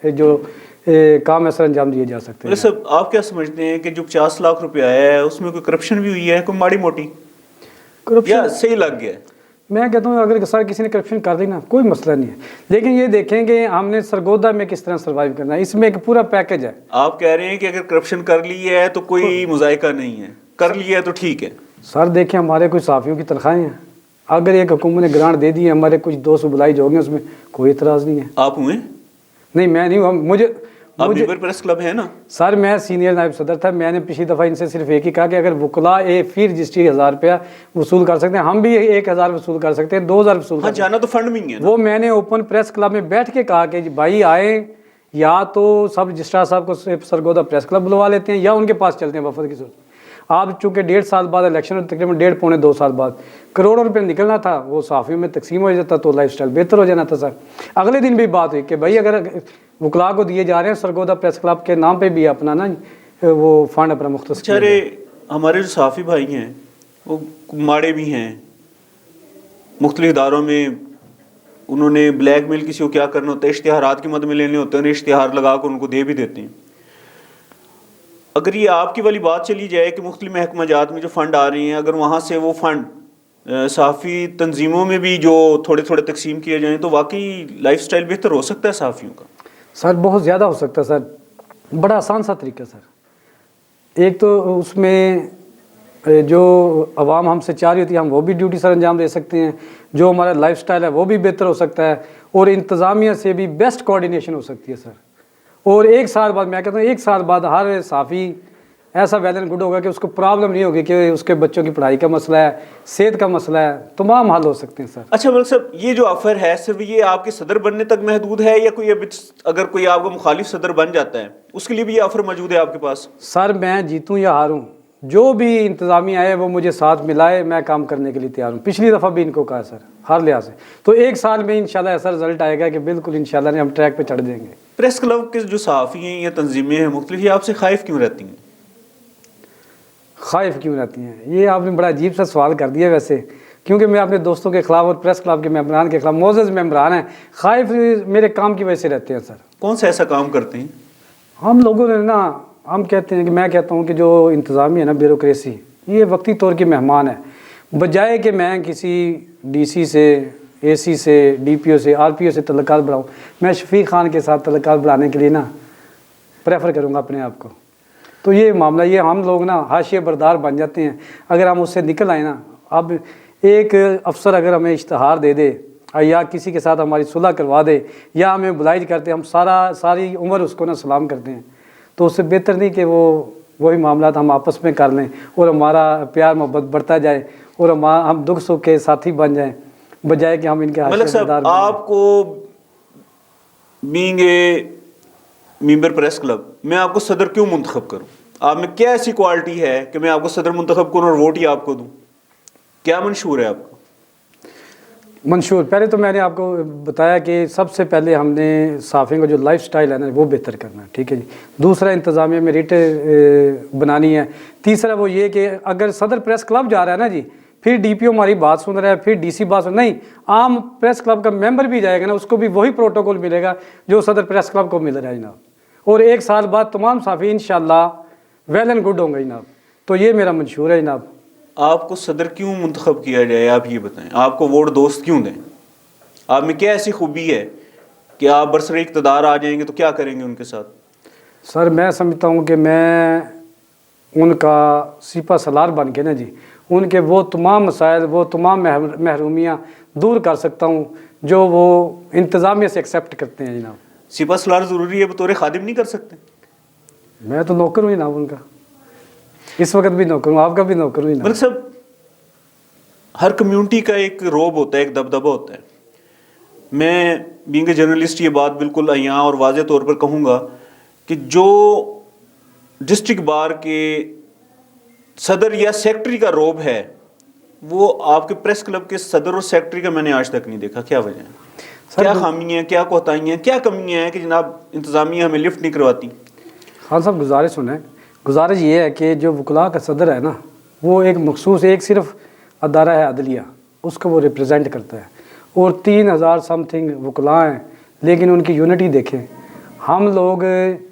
Speaker 2: जो काम है सर अंजाम दिए जा सकते हैं।
Speaker 1: सब आप क्या समझते हैं कि जो 50 लाख रुपया आया है उसमें कोई करप्शन भी हुई है, कोई माड़ी मोटी, या सही लग गया है?
Speaker 2: मैं कहता हूँ अगर सर किसी ने करप्शन कर दी ना, कोई मसला नहीं है, लेकिन ये देखेंगे हमने सरगोदा में किस तरह सर्वाइव करना है, इसमें एक पूरा पैकेज है।
Speaker 1: आप कह रहे हैं कि अगर करप्शन कर ली है तो कोई मुजायका नहीं है, कर लिया है तो ठीक है।
Speaker 2: सर देखें, हमारे कुछ सहाफ़ियों की तनख्वाहें हैं, अगर एक हुकूमत ने ग्रांट दे दी है, हमारे कुछ 200 बुलाइज हो गए, उसमें कोई इतराज़ नहीं है।
Speaker 1: आप हुए?
Speaker 2: नहीं, मैं नहीं हुआ। मुझे
Speaker 1: मेंबर प्रेस क्लब है ना
Speaker 2: सर, मैं सीनियर नायब सदर था। मैंने पिछली दफ़ा इनसे सिर्फ एक ही कहा कि अगर वकला फी रजिस्ट्री 1000 रुपया वसूल कर सकते हैं, हम भी 1000 वसूल कर सकते हैं, 2000 वसूल कर
Speaker 1: जाना तो फंड में ही है ना।
Speaker 2: वो मैंने ओपन प्रेस क्लब में बैठ के कहा कि भाई आए, या तो सब रजिस्ट्रार साहब को सरगोदा प्रेस क्लब बुलवा लेते हैं या उनके पास चलते हैं वफद की सूरत। आप चूँकि 1.5 साल बाद इलेक्शन, तकरीबन 1.5-2 साल बाद करोड़ों रुपये निकलना था, वो सहाफ़ियों में तकसीम हो जाता तो लाइफ स्टाइल बेहतर हो जाना था सर। अगले दिन भी बात हुई कि भाई अगर वकला को दिए जा रहे हैं, सरगोदा प्रेस क्लब के नाम पे भी अपना ना वो फंड अपना मुख्तस।
Speaker 1: अरे हमारे जो सहाफ़ी भाई हैं वो माड़े भी हैं, मुख्तलिफ इदारों में उन्होंने ब्लैकमेल किसी को क्या करना होता है, इश्तिहारात की मदद में लेने होते हैं, उन्हें इश्तिहार लगा कर उनको दे भी देते हैं। अगर ये आपकी वाली बात चली जाए कि मुख्तलिफ महकमा जात में जो फ़ंड आ रहे हैं, अगर वहाँ से वो फ़ंड सहाफ़ी तंजीमों में भी जो थोड़े थोड़े तकसीम किए जाएँ तो वाकई लाइफ स्टाइल बेहतर हो सकता है सहाफ़ियों का।
Speaker 2: सर बहुत ज़्यादा हो सकता है सर, बड़ा आसान सा तरीका सर। एक तो उसमें जो अवाम हमसे चाह रही होती है, हम वो भी ड्यूटी सर अंजाम दे सकते हैं, जो हमारा लाइफ स्टाइल है वो भी बेहतर हो सकता है, और इंतज़ामिया से भी बेस्ट कोऑर्डिनेशन हो सकती है सर। और 1 साल बाद, मैं कहता हूँ 1 साल बाद हर सहाफ़ी ऐसा वेल एंड गुड होगा कि उसको प्रॉब्लम नहीं होगी कि उसके बच्चों की पढ़ाई का मसला है, सेहत का मसला है, तमाम हल हो सकते हैं सर।
Speaker 1: अच्छा मलिक साहब, ये जो ऑफ़र है सिर्फ ये आपके सदर बनने तक महदूद है, या कोई अगर कोई आपको मुखालिफ सदर बन जाता है उसके लिए भी ये ऑफ़र मौजूद है आपके पास? सर
Speaker 2: मैं जीतूँ या हारूँ, जो भी इंतज़ामिया आए वो मुझे साथ मिलाए, मैं काम करने के लिए तैयार हूँ। पिछली दफ़ा भी इनको कहा सर, हर लिहाज से। तो 1 साल में इंशाल्लाह ऐसा रिजल्ट आएगा कि बिल्कुल इंशाल्लाह हम ट्रैक पे चढ़ जाएंगे।
Speaker 1: प्रेस क्लब के जो सहाफ़ी हैं या तंजीमें हैं मुख्तलिफ, ये आपसे खाइफ क्यों रहती हैं?
Speaker 2: खाइफ क्यों रहती हैं, ये आपने बड़ा अजीब सा सवाल कर दिया वैसे, क्योंकि मैं अपने दोस्तों के ख़िलाफ़ और प्रेस क्लब के मेम्बरान के ख़िलाफ़ मोअज़्ज़ज़ मेम्बरान हैं। खाइफ मेरे काम की वजह से रहते हैं सर।
Speaker 1: कौन सा ऐसा काम करते हैं?
Speaker 2: हम लोगों ने ना, हम कहते हैं कि, मैं कहता हूँ कि जो इंतज़ामी है ना, ब्यूरोक्रेसी, ये वक्ती तौर की मेहमान है। बजाय कि मैं किसी DC से, AC से, DPO से, RPO से तल्लुकात बढ़ाऊँ, मैं शफीक खान के साथ तल्लुकात बढ़ाने के लिए ना प्रेफर करूँगा अपने आप को। तो ये मामला, ये हम लोग ना हाशिया बरदार बन जाते हैं अगर हम उससे निकल आए ना। अब एक अफसर अगर हमें इश्तहार दे दे या किसी के साथ हमारी सुलह करवा दे या हमें बुलाइज करते, हम सारी उम्र उसको ना सलाम करते हैं, तो उससे बेहतर नहीं कि वही मामला हम आपस में कर लें और हमारा प्यार मोहब्बत बढ़ता जाए और हम दुख सुख के साथी बन जाएं, बजाय कि हम इनके
Speaker 1: मलिक साहब, आपको being a member press club, मैं आपको सदर क्यों मुंतखब करूं? आप में क्या ऐसी क्वालिटी है कि मैं आपको सदर मुंतखब करूं और वोट ही आपको दूं? क्या मंशूर है आपको?
Speaker 2: मंशूर, पहले तो मैंने आपको बताया कि सबसे पहले हमने सहाफ़ियों का जो लाइफ स्टाइल है ना वो बेहतर करना है, ठीक है जी। दूसरा, इंतज़ामिया में रेटें बनानी है। तीसरा वो ये कि अगर सदर प्रेस क्लब जा रहा है ना जी, फिर DPO हमारी बात सुन रहा है, फिर DC बात सुन, नहीं, आम प्रेस क्लब का मेंबर भी जाएगा ना, उसको भी वही प्रोटोकॉल मिलेगा जो सदर प्रेस क्लब को मिल रहा है जनाब। और 1 साल बाद तमाम सहाफ़ी इंशाल्लाह वेल एंड गुड होंगे जनाब। तो ये मेरा मंशूर है जनाब।
Speaker 1: आपको सदर क्यों मुंतखब किया जाए, आप ये बताएं। आपको वोट दोस्त क्यों दें? आप में क्या ऐसी खूबी है कि आप बरसरे इक़्तिदार आ जाएंगे तो क्या करेंगे उनके साथ?
Speaker 2: सर मैं समझता हूँ कि मैं उनका सिपा सलार बन के ना जी, उनके वो तमाम मसाइल, वो तमाम महरूमियाँ दूर कर सकता हूँ जो वो इंतज़ामिया से एक्सेप्ट करते हैं जनाब।
Speaker 1: सिपा सलार ज़रूरी है, बतौर खादिम नहीं कर सकते?
Speaker 2: मैं तो नौकर हूँ जनाब उनका, इस वक्त भी नौकर हूँ, आपका भी नौकर हूँ।
Speaker 1: मतलब सब हर कम्युनिटी का एक रोब होता है, एक दबदबा होता है। मैं बीइंग ए जर्नलिस्ट ये बात बिल्कुल यहाँ और वाज़े तौर पर कहूँगा कि जो डिस्ट्रिक्ट बार के सदर या सेक्रेटरी का रोब है वो आपके प्रेस क्लब के सदर और सेक्रेटरी का मैंने आज तक नहीं देखा। क्या वजह है? क्या खामी है, क्या कोताही हैं, क्या कमियाँ हैं कि जनाब इंतज़ामिया हमें लिफ्ट नहीं करवाती?
Speaker 2: खान साहब गुजारिश सुने, गुजारिश ये है कि जो वकला का सदर है ना, वो एक मखसूस एक सिर्फ अदारा है अदलिया, उसको वो रिप्रेजेंट करता है और 3000 समथिंग वकला हैं, लेकिन उनकी यूनिटी देखें। हम लोग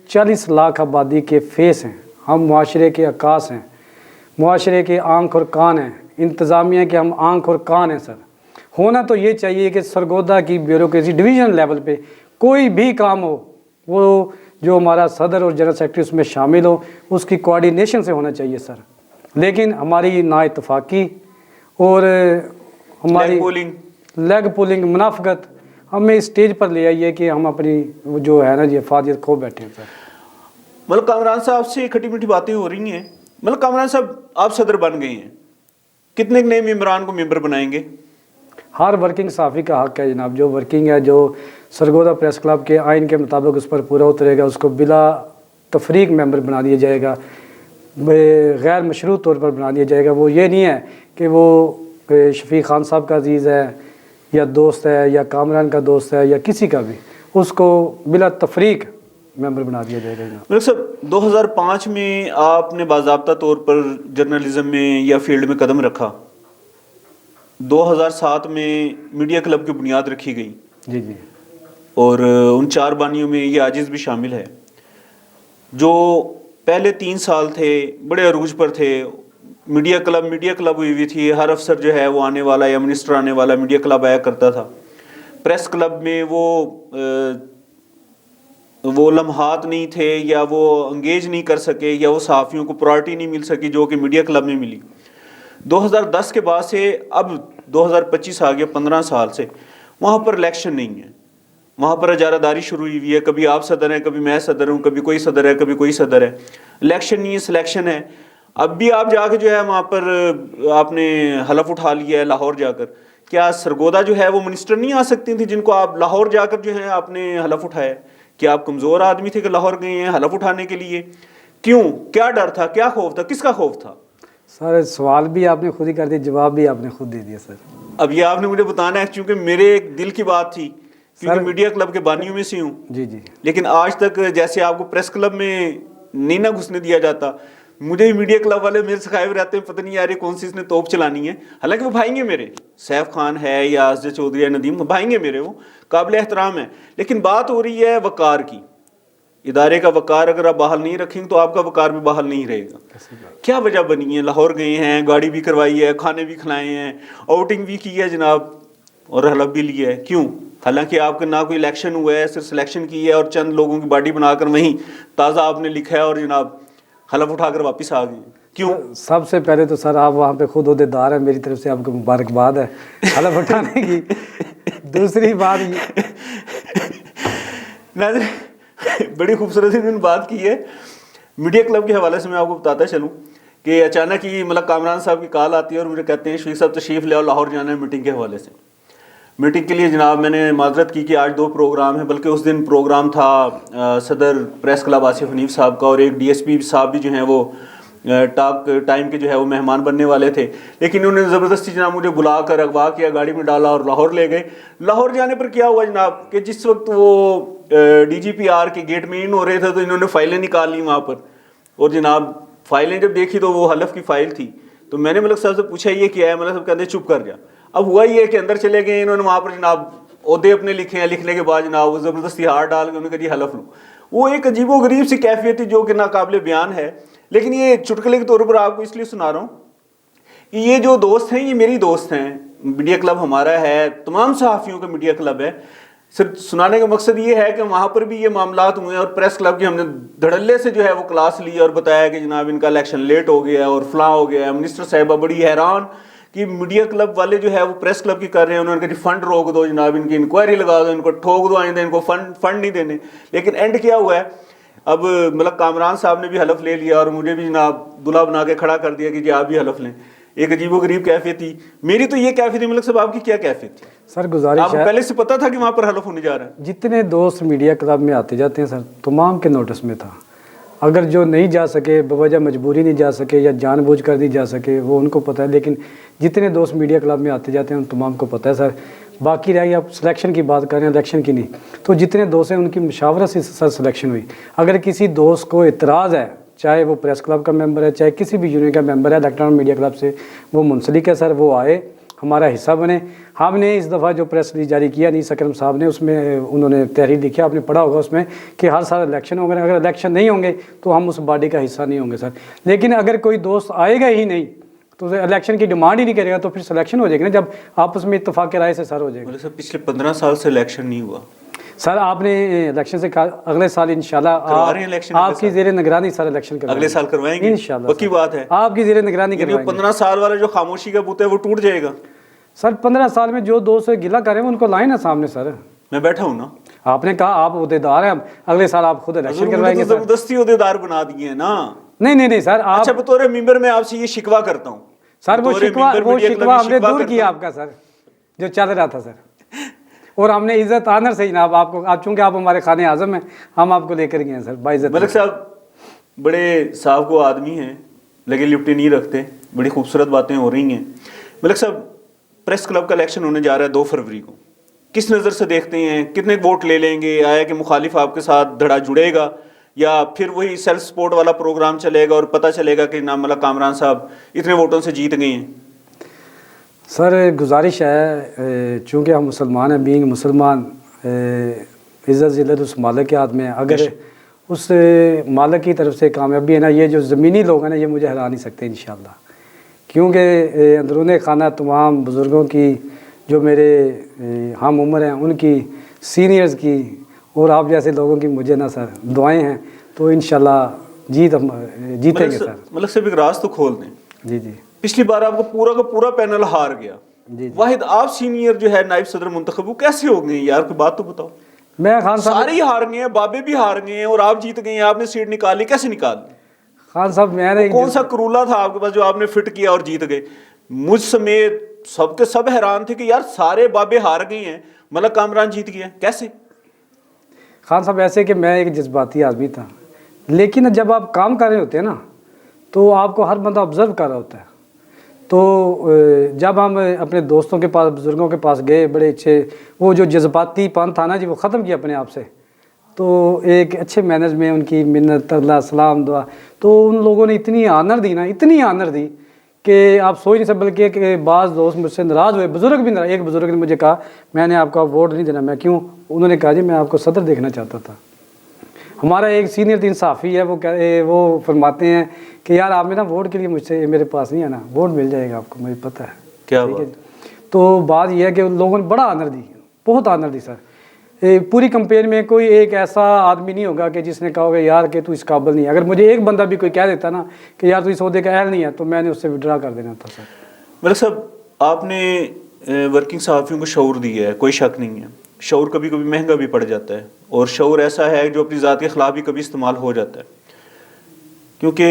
Speaker 2: 40 लाख आबादी के फेस हैं, हम मुआशरे के अक्कास हैं, मुआशरे के आंख और कान हैं, इंतज़ामिया के हम आंख और कान हैं। सर होना तो ये चाहिए कि सरगोदा की ब्यूरोक्रेसी डिवीज़न लेवल पे कोई भी काम हो, वो जो हमारा सदर और जनरल सेक्रेटरी उसमें शामिल हो, उसकी कोऑर्डिनेशन से होना चाहिए सर। लेकिन हमारी नाइतफाकी और हमारी लेग पुलिंग मुनाफकत हमें इस स्टेज पर ले आई है कि हम अपनी जो है ना जी अफादियत खो बैठे हैं सर।
Speaker 1: मलिक कामरान साहब से खटी मीठी बातें हो रही हैं। मलिक कामरान साहब आप सदर बन गए हैं, कितने नए मेम्बरान को मेंबर बनाएंगे?
Speaker 2: हर वर्किंग सहाफ़ी का हक़ है जनाब, जो वर्किंग है, जो सरगोदा प्रेस क्लब के आइन के मुताबिक उस पर पूरा उतरेगा, उसको बिला तफरीक मेंबर बना दिया जाएगा, गैर मशरूत तौर पर बना दिया जाएगा। वो ये नहीं है कि वो शफीक खान साहब का अजीज़ है या दोस्त है या कामरान का दोस्त है या किसी का भी, उसको बिला तफरीक मेंबर बना दिया जाएगा।
Speaker 1: मलिक साहब 2005 में आपने बाज़ाब्ता तौर पर जर्नलिज़म में या फील्ड में कदम रखा, 2007 में मीडिया क्लब की बुनियाद रखी गई।
Speaker 2: जी जी। और
Speaker 1: उन 4 बानियों में ये आजिज़ भी शामिल है। जो पहले 3 साल थे बड़े अरूज पर थे, मीडिया क्लब हुई थी, हर अफसर जो है वो आने वाला या मिनिस्टर आने वाला मीडिया क्लब आया करता था। प्रेस क्लब में वो लम्हात नहीं थे या वो इंगेज नहीं कर सके या वो सहाफ़ियों को प्रायोरिटी नहीं मिल सकी जो कि मीडिया क्लब में मिली। 2010 के बाद से अब 2025 आ गया, 15 साल से वहाँ पर इलेक्शन नहीं है, वहाँ पर इजारादारी शुरू हुई है। कभी आप सदर हैं, कभी मैं सदर हूँ, कभी कोई सदर है, कभी कोई सदर है। इलेक्शन नहीं है, सिलेक्शन है। अब भी आप जाके जो है वहाँ पर आपने हलफ उठा लिया है लाहौर जाकर। क्या सरगोदा जो है वो मिनिस्टर नहीं आ सकती थी जिनको आप लाहौर जाकर जो है आपने हलफ उठाया? क्या आप कमज़ोर आदमी थे कि लाहौर गए हैं हलफ उठाने के लिए? क्यों? क्या डर था, क्या खौफ था, किसका खौफ था?
Speaker 2: सर सवाल भी आपने खुद ही कर दिया, जवाब भी आपने खुद दे दिया सर।
Speaker 1: अब ये आपने मुझे बताना है क्योंकि मेरे एक दिल की बात थी, क्योंकि मीडिया क्लब के बानियों में से हूँ।
Speaker 2: जी जी।
Speaker 1: लेकिन आज तक जैसे आपको प्रेस क्लब में नहीं ना घुसने दिया जाता, मुझे भी मीडिया क्लब वाले मेरे सिखाए हुए रहते हैं, पता नहीं यार ये कौन सी इसने तोप चलानी है। हालांकि वो भाई हैं मेरे, सैफ खान है या अजय चौधरी या नदीम, भाई हैं मेरे, वो काबिल एहतराम है। लेकिन बात हो रही है वकार की। इदारे का वकार अगर आप बहाल नहीं रखेंगे तो आपका वकार भी बहाल नहीं रहेगा। क्या वजह बनी है? लाहौर गए हैं, गाड़ी भी करवाई है, खाने भी खिलाए हैं, आउटिंग भी की है जनाब, और हलफ भी लिया है। क्यों? हालांकि आपका ना कोई इलेक्शन हुआ है, सिर्फ सिलेक्शन की है और चंद लोगों की बॉडी बनाकर वहीं ताज़ा आपने लिखा है और जनाब हलफ उठाकर वापस आ गए। क्यों?
Speaker 2: सबसे पहले तो सर आप वहाँ पे खुद ओहदेदार हैं, मेरी तरफ से आपको मुबारकबाद है हलफ उठाने की। दूसरी बात
Speaker 1: नाज़रीन बड़ी खूबसूरत इन्होंने बात की है। मीडिया क्लब के हवाले से मैं आपको बताता चलूँ कि अचानक ही मलिक कामरान साहब की कॉल आती है और मुझे कहते हैं शफीक साहब तशरीफ़ ले आओ, लाहौर जाना है मीटिंग के हवाले से। मीटिंग के लिए जनाब मैंने माजरत की कि आज 2 प्रोग्राम हैं, बल्कि उस दिन प्रोग्राम था सदर प्रेस क्लब आसिफ हनीफ साहब का और एक DSP साहब भी जो हैं वो टॉक टाइम के जो है वो मेहमान बनने वाले थे। लेकिन उन्होंने ज़बरदस्ती जनाब मुझे बुला कर अगवा किया, गाड़ी में डाला और लाहौर ले गए। लाहौर जाने पर क्या हुआ जनाब कि जिस वक्त वो DGPR के गेट में इन हो रहे थे तो इन्होंने फ़ाइलें निकाल ली वहाँ पर, और जनाब फ़ाइलें जब देखी तो वो हलफ की फ़ाइल थी। तो मैंने मलिक साहब से पूछा ये क्या है? मलिक साहब कहते चुप कर जा। अब हुआ ये कि अंदर चले गए इन्होंने, वहाँ पर जनाब ओहदे अपने लिखे हैं, लिखने के बाद जनाब वो ज़बरदस्ती हाथ डाल के उन्होंने कहा जी हलफ लो। वो एक अजीबो गरीब सी कैफियत थी जो कि नाकाबिले बयान है। लेकिन ये चुटकुले के तौर पर आपको इसलिए सुना रहा हूँ कि ये जो दोस्त हैं ये मेरी दोस्त हैं। मीडिया क्लब हमारा है, तमाम सहाफ़ियों का मीडिया क्लब है। सिर्फ सुनाने का मकसद ये है कि वहाँ पर भी ये मामलात हुए और प्रेस क्लब की हमने धड़ल्ले से जो है वो क्लास ली और बताया कि जनाब इनका इलेक्शन लेट हो गया है और फलां हो गया है। मिनिस्टर साहिबा बड़ी हैरान कि मीडिया क्लब वाले जो है वो प्रेस क्लब की कर रहे हैं। उन्होंने कहा जी फंड रोक दो जनाब, इनकी इंक्वायरी लगा दो, इनको ठोक दो, आइंदा इनको फंड नहीं देने। लेकिन एंड क्या हुआ है, अब मलिक कामरान साहब ने भी हलफ ले लिया और मुझे भी जनाब दूल्हा बना के खड़ा कर दिया कि जी आप भी हलफ लें। एक अजीबोगरीब कैफियत थी। मेरी तो ये कैफियत थी, मलिक साहब आपकी क्या कैफियत थी?
Speaker 2: सर गुजारिश
Speaker 1: आपको
Speaker 2: है,
Speaker 1: पहले से पता था कि वहाँ पर हलफ होने जा रहा है?
Speaker 2: जितने दोस्त मीडिया क्लब में आते जाते हैं सर, तमाम के नोटिस में था। अगर जो नहीं जा सके, बवजह मजबूरी नहीं जा सके या जानबूझकर नहीं जा सके, वो उनको पता है। लेकिन जितने दोस्त मीडिया क्लब में आते जाते हैं उन तमाम को पता है सर। बाकी रही आप सिलेक्शन की बात कर रहे हैं, इलेक्शन की नहीं, तो जितने दोस्त हैं उनकी मुशावरत से सर सिलेक्शन हुई। अगर किसी दोस्त को इतराज़ है, चाहे वो प्रेस क्लब का मेंबर है, चाहे किसी भी यूनियन का मेंबर है, इलेक्ट्रॉनिक मीडिया क्लब से वो मुंसलिक है सर, वो आए, हमारा हिस्सा बने। हमने इस दफ़ा जो प्रेस रिलीज जारी किया नीस अकरम साहब ने, उसमें उन्होंने तहरीर लिखी, आपने पढ़ा होगा उसमें कि हर साल इलेक्शन होंगे, अगर इलेक्शन नहीं होंगे तो हम उस बॉडी का हिस्सा नहीं होंगे सर। लेकिन अगर कोई दोस्त आएगा ही नहीं तो इलेक्शन की डिमांड ही नहीं करेगा तो फिर सिलेक्शन हो जाएगी ना, जब आपस में इत्तेफाक के राय से सर हो जाएगा।
Speaker 1: मतलब पिछले 15 साल से इलेक्शन नहीं हुआ
Speaker 2: सर। आपने इलेक्शन से कहा अगले साल इंशाल्लाह
Speaker 1: करवा रहे हैं इलेक्शन,
Speaker 2: आपकी जेर निगरानी सर इलेक्शन करवाएंगे,
Speaker 1: अगले साल करवाएंगे
Speaker 2: इंशाल्लाह।
Speaker 1: पक्की बात है,
Speaker 2: आपकी जेर निगरानी करवाएंगे।
Speaker 1: 15 साल वाला जो खामोशी का बूत है वो टूट जाएगा
Speaker 2: सर। 15 साल में जो दोस्त गिला करें उनको लाए ना सामने सर।
Speaker 1: मैं बैठा हूँ ना,
Speaker 2: आपने कहा आप उहदेदार हैं, अगले साल आप खुद इलेक्शन करवाएंगे सर।
Speaker 1: जबरदस्ती उहदेदार बना दिए हैं ना।
Speaker 2: नहीं सर, आप
Speaker 1: अच्छा बतौर मेंबर मैं आपसे ये शिकवा करता हूँ
Speaker 2: सर, वो शिकवा हमने दूर किया आपका सर, जो चल रहा था सर। और हमने इज्जत आनर से जनाब आपको, आप चूंकि आप हमारे खाने आजम हैं, हम आपको लेकर गए हैं सर बाइज्जत।
Speaker 1: मलिक साहब बड़े साफ को आदमी हैं, लगे लिपटे नहीं रखते, बड़ी खूबसूरत बातें हो रही हैं। मलिक साहब प्रेस क्लब का इलेक्शन होने जा रहा है 2 फरवरी को, किस नज़र से देखते हैं? कितने वोट ले लेंगे? आया कि मुखालिफ आपके साथ धड़ा जुड़ेगा या फिर वही सेल्फ सपोर्ट वाला प्रोग्राम चलेगा और पता चलेगा कि नामला कामरान साहब इतने वोटों से जीत गए हैं?
Speaker 2: सर गुजारिश है, चूँकि हम मुसलमान हैं, बीइंग मुसलमान, इज़्ज़त ज़िल्लत उस मालिक के हाथ में है। अगर उस मालिक की तरफ से कामयाबी है ना, ये जो ज़मीनी लोग हैं ना, ये मुझे हरा नहीं सकते इंशाअल्लाह। क्योंकि अंदरूनी खाना तमाम बुज़ुर्गों की, जो मेरे हम उम्र हैं उनकी, सीनियर्स की और आप जैसे लोगों की मुझे ना सर दुआएं हैं, तो इंशाल्लाह जीतेंगे सर।
Speaker 1: मतलब सिर्फ एक राज तो खोल दें।
Speaker 2: जी
Speaker 1: पिछली बार आपको पूरा का पूरा पैनल हार गया
Speaker 2: जी।
Speaker 1: वाहिद आप सीनियर जो है नायब सदर मुंतखब, वो कैसे हो गए यार? कोई बात तो बताओ।
Speaker 2: मैं खान साहब,
Speaker 1: सारे ही हार गए हैं, बाबे भी हार गए हैं और आप जीत गए हैं। आपने सीट निकाली, कैसे निकाली?
Speaker 2: खान साहब मैंने
Speaker 1: कौन सा करूला था आपके पास जो आपने फिट किया और जीत गए? मुझ समेत सबके सब हैरान थे कि यार सारे बाबे हार गए हैं, मलिक कामरान जीत गया, कैसे?
Speaker 2: खान साहब ऐसे कि मैं एक जज्बाती आदमी था, लेकिन जब आप काम कर रहे होते हैं ना तो आपको हर बंदा ऑब्जर्व कर रहा होता है। तो जब हम अपने दोस्तों के पास, बुज़ुर्गों के पास गए, बड़े अच्छे, वो जो जज्बातीपन था ना जी, वो ख़त्म किया अपने आप से। तो एक अच्छे मैनेज में उनकी मिन्नत, अल्लाह, सलाम, दुआ, तो उन लोगों ने इतनी आनर दी ना, इतनी आनर दी कि आप सोच नहीं सकते। बल्कि बाज़ दोस्त मुझसे नाराज़ हुए, बुज़ुर्ग भी नाराज़। एक बुज़ुर्ग ने मुझे कहा मैंने आपको वोट नहीं देना। मैं क्यों? उन्होंने कहा जी मैं आपको सदर देखना चाहता था। हमारा एक सीनियर 3 साफ़ी है, वो फरमाते हैं कि यार आप ना वोट के लिए मुझसे मेरे पास नहीं आना, वोट मिल जाएगा आपको, मुझे पता है।
Speaker 1: क्या
Speaker 2: ठीक है।
Speaker 1: बात?
Speaker 2: तो बात यह है कि लोगों ने बड़ा आनर दी, बहुत आनर दी सर। पूरी कंपेन में कोई एक ऐसा आदमी नहीं होगा कि जिसने कहा होगा यार कि तू इस काबिल नहीं है। अगर मुझे एक बंदा भी कोई कह देता ना कि यार तू इस ओहदे का अहल नहीं है, तो मैंने उससे विड्रा कर देना था सर।
Speaker 1: मलिक साहब आपने वर्किंग सहाफ़ियों को शऊर दिया है, कोई शक नहीं है। शऊर कभी कभी महंगा भी पड़ जाता है और शऊर ऐसा है जो अपनी ज़ात के ख़िलाफ़ भी कभी इस्तेमाल हो जाता है, क्योंकि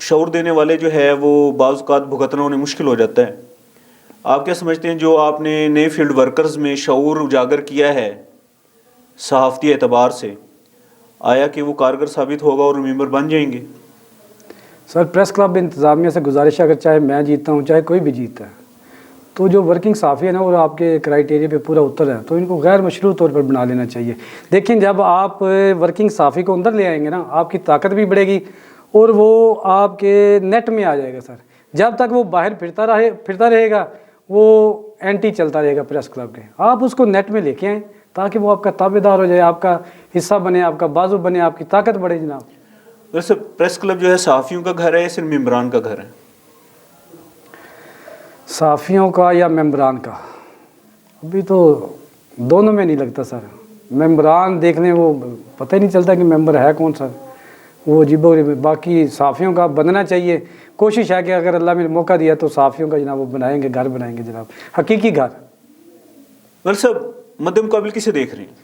Speaker 1: शऊर देने वाले जो है वो बाज़ औक़ात भुगतना उन्हें मुश्किल हो जाता है। आप क्या समझते हैं जो आपने नए फील्ड वर्कर्स में शऊर उजागर किया है सहाफ़ती एतबार से, आया कि वो कारगर साबित होगा और मेंबर बन जाएंगे?
Speaker 2: सर प्रेस क्लब इंतज़ामिया से गुजारिश है, अगर चाहे मैं जीता हूँ चाहे कोई भी जीता है, तो जो वर्किंग साफ़ी है ना और आपके क्राइटेरिया पे पूरा उतर है, तो इनको गैर मशरूत तौर पर बना लेना चाहिए। लेकिन जब आप वर्किंग साफ़ी को अंदर ले आएंगे ना, आपकी ताकत भी बढ़ेगी और वो आपके नेट में आ जाएगा सर। जब तक वो बाहर फिरता रहेगा, वो एंटी चलता रहेगा प्रेस क्लब के। आप उसको नेट में लेके आएँ ताकि वो आपका ताबेदार हो जाए, आपका हिस्सा बने, आपका बाजू बने, आपकी ताकत बढ़े जनाब।
Speaker 1: वैसे प्रेस क्लब जो है सहाफ़ियों का घर है या सिर्फ मेम्बरान का घर है?
Speaker 2: सहाफ़ियों का या मेम्बरान का? अभी तो दोनों में नहीं लगता सर। मेम्बरान देख लें, वो पता ही नहीं चलता कि मेंबर है कौन सा, वो अजीबो। बाकी सहाफ़ियों का बनना चाहिए। कोशिश है कि अगर अल्लाह ने मौका दिया तो सहाफ़ियों का जनाब वो बनाएंगे, घर बनाएंगे जनाब, हकीकी घर।
Speaker 1: वैसे सब मद्दे मुकाबिल किसे देख रहे हैं?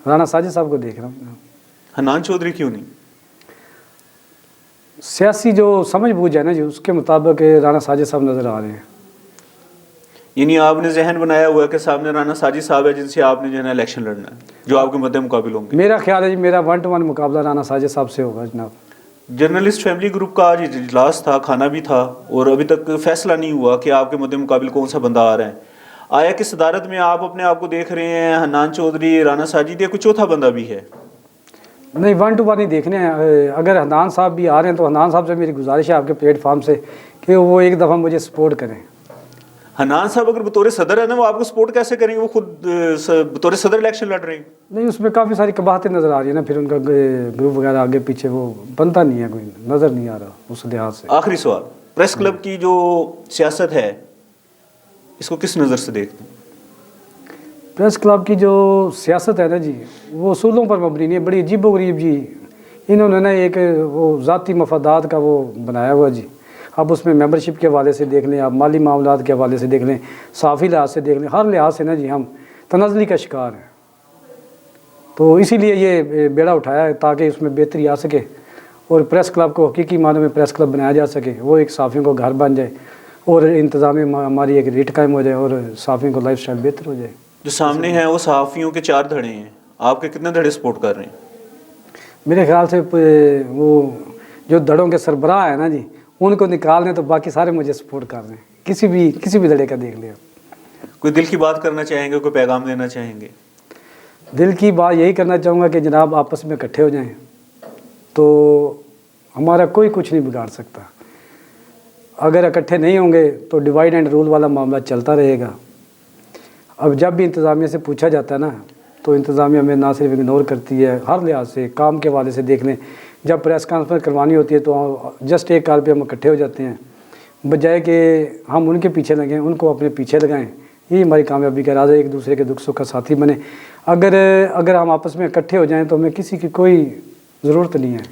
Speaker 2: राना साजिद साहब को देख रहा हूँ।
Speaker 1: हनान चौधरी क्यों नहीं?
Speaker 2: सियासी जो समझ बूझ है ना जी, उसके मुताबिक राना साजिद साहब नज़र आ रहे हैं।
Speaker 1: यानी आपने जहन बनाया हुआ है कि सामने राना साजिद साहब है जिनसे आपने जो है ना इलेक्शन लड़ना है, जो आपके मद्दे मुकाबिल होंगे।
Speaker 2: मेरा ख्याल है जी, मेरा 1-to-1 मुकाबला राना साजिद साहब से होगा जनाब।
Speaker 1: जर्नलिस्ट फैमिली ग्रुप का आज इजलास था, खाना भी था, और अभी तक फैसला नहीं हुआ कि आपके मद्दे मुकाबिल कौन सा बंदा आ रहा है। आया कि सदारत में आप अपने आप को देख रहे हैं हन्नान चौधरी, राना साजिद, या कोई चौथा बंदा भी है?
Speaker 2: नहीं, 1-to-1 ही देखने हैं। अगर हन्नान साहब भी आ रहे हैं तो हन्नान साहब से मेरी गुजारिश है आपके प्लेटफार्म से कि वो एक दफ़ा मुझे सपोर्ट करें।
Speaker 1: हन्नान साहब अगर बतौर सदर है ना, वो आपको सपोर्ट कैसे करेंगे? वो खुद बतौर सदर इलेक्शन लड़ रहे हैं।
Speaker 2: नहीं, उसमें काफ़ी सारी कबाहतें नज़र आ रही है ना, फिर उनका ग्रुप वगैरह आगे पीछे वो बनता नहीं है, कोई नज़र नहीं आ रहा उस लिहाज से।
Speaker 1: आखिरी सवाल, प्रेस क्लब की जो सियासत है इसको किस नज़र से देखते हैं?
Speaker 2: प्रेस क्लब की जो सियासत है ना जी, वो उसूलों पर मबनी नहीं है, बड़ी अजीबोगरीब जी। इन्होंने ना एक वो ज़ाती मफादात का वो बनाया हुआ जी। अब उसमें मेंबरशिप के हवाले से देख लें, आप माली मामलात के हवाले से देख लें, साफ़ी लिहाज से देख लें, हर लिहाज से ना जी हम तनज़ली का शिकार हैं। तो इसीलिए ये बेड़ा उठाया है ताकि उसमें बेहतरी आ सके और प्रेस क्लब को हकीकी मानों में प्रेस क्लब बनाया जा सके, वो एक साफ़ियों को घर बन जाए और इंतज़ामी हमारी एक रेट कायम हो जाए और साफ़ियों को लाइफ स्टाइल बेहतर हो जाए।
Speaker 1: जो सामने हैं वो सहाफ़ियों के 4 धड़े हैं, आपके कितने धड़े सपोर्ट कर रहे हैं?
Speaker 2: मेरे ख्याल से वो जो धड़ों के सरबराह है ना जी, उनको निकाल दें तो बाकी सारे मुझे सपोर्ट कर रहे हैं, किसी भी धड़े का देख लिया।
Speaker 1: कोई दिल की बात करना चाहेंगे, कोई पैगाम देना चाहेंगे?
Speaker 2: दिल की बात यही करना चाहूँगा कि जनाब आपस में इकट्ठे हो जाएं तो हमारा कोई कुछ नहीं बिगाड़ सकता। अगर इकट्ठे नहीं होंगे तो डिवाइड एंड रूल वाला मामला चलता रहेगा। अब जब भी इंतज़ामिया से पूछा जाता है ना, तो इंतज़ामिया में ना सिर्फ इग्नोर करती है, हर लिहाज से काम के हवाले से देख लें। जब प्रेस कॉन्फ्रेंस करवानी होती है तो जस्ट एक कॉल पे हम इकट्ठे हो जाते हैं, बजाय कि हम उनके पीछे लगें, उनको अपने पीछे लगाएं। यही हमारी कामयाबी का राज है, एक दूसरे के दुख सुख का साथी बने। अगर हम आपस में इकट्ठे हो जाएं तो हमें किसी की कोई ज़रूरत नहीं है।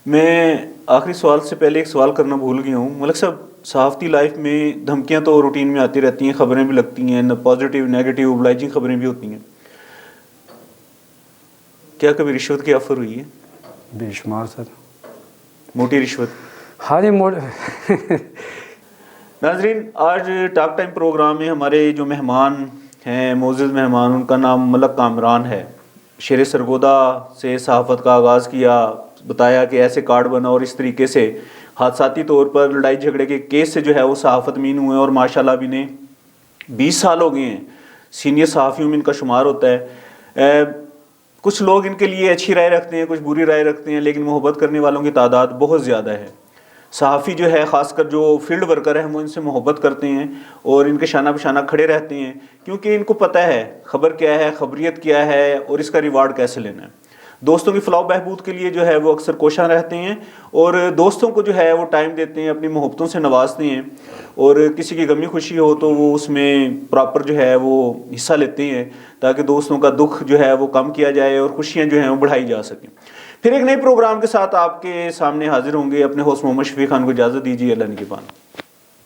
Speaker 1: मैं आखिरी सवाल से पहले एक सवाल करना भूल गया हूँ। मलिक साहब, सहाफ़ती लाइफ में धमकियाँ तो रूटीन में आती रहती हैं, खबरें भी लगती हैं, पॉजिटिव नेगेटिव ओबलाइजिंग खबरें भी होती हैं। क्या कभी रिश्वत की ऑफ़र हुई है?
Speaker 2: बेशुमार सर।
Speaker 1: मोटी रिश्वत?
Speaker 2: हाँ जी,
Speaker 1: नाजरीन, आज टॉक टाइम प्रोग्राम में हमारे जो मेहमान हैं, मोअज़्ज़ज़ मेहमान, उनका नाम मलक कामरान है। शेर सरगोदा से सहाफ़त का आगाज़ किया, बताया कि ऐसे कार्ड बना और इस तरीके से हादसाती तौर पर लड़ाई झगड़े के केस से जो है वो सहाफ़त मीन हुए और माशाल्लाह भी ने 20 साल हो गए हैं। सीनियर सहाफ़ियों में इनका शुमार होता है। कुछ लोग इनके लिए अच्छी राय रखते हैं, कुछ बुरी राय रखते हैं, लेकिन मोहब्बत करने वालों की तादाद बहुत ज़्यादा है। सहाफ़ी जो है, ख़ासकर जो फील्ड वर्कर हैं, वो इनसे मोहब्बत करते हैं और इनके शाना बशाना खड़े रहते हैं, क्योंकि इनको पता है ख़बर क्या है, ख़बरियत क्या है और इसका रिवार्ड कैसे लेना है। दोस्तों की फ़लाह बहबूद के लिए जो है वो अक्सर कोशां रहते हैं और दोस्तों को जो है वो टाइम देते हैं, अपनी मोहब्बतों से नवाजते हैं और किसी की गमी खुशी हो तो वो उसमें प्रॉपर जो है वो हिस्सा लेते हैं ताकि दोस्तों का दुख जो है वो कम किया जाए और खुशियाँ जो हैं वो बढ़ाई जा सकें। फिर एक नए प्रोग्राम के साथ आपके सामने हाजिर होंगे। अपने होस्ट मोहम्मद शफीक खान को इजाज़त दीजिए। अल्लाह निगहबान।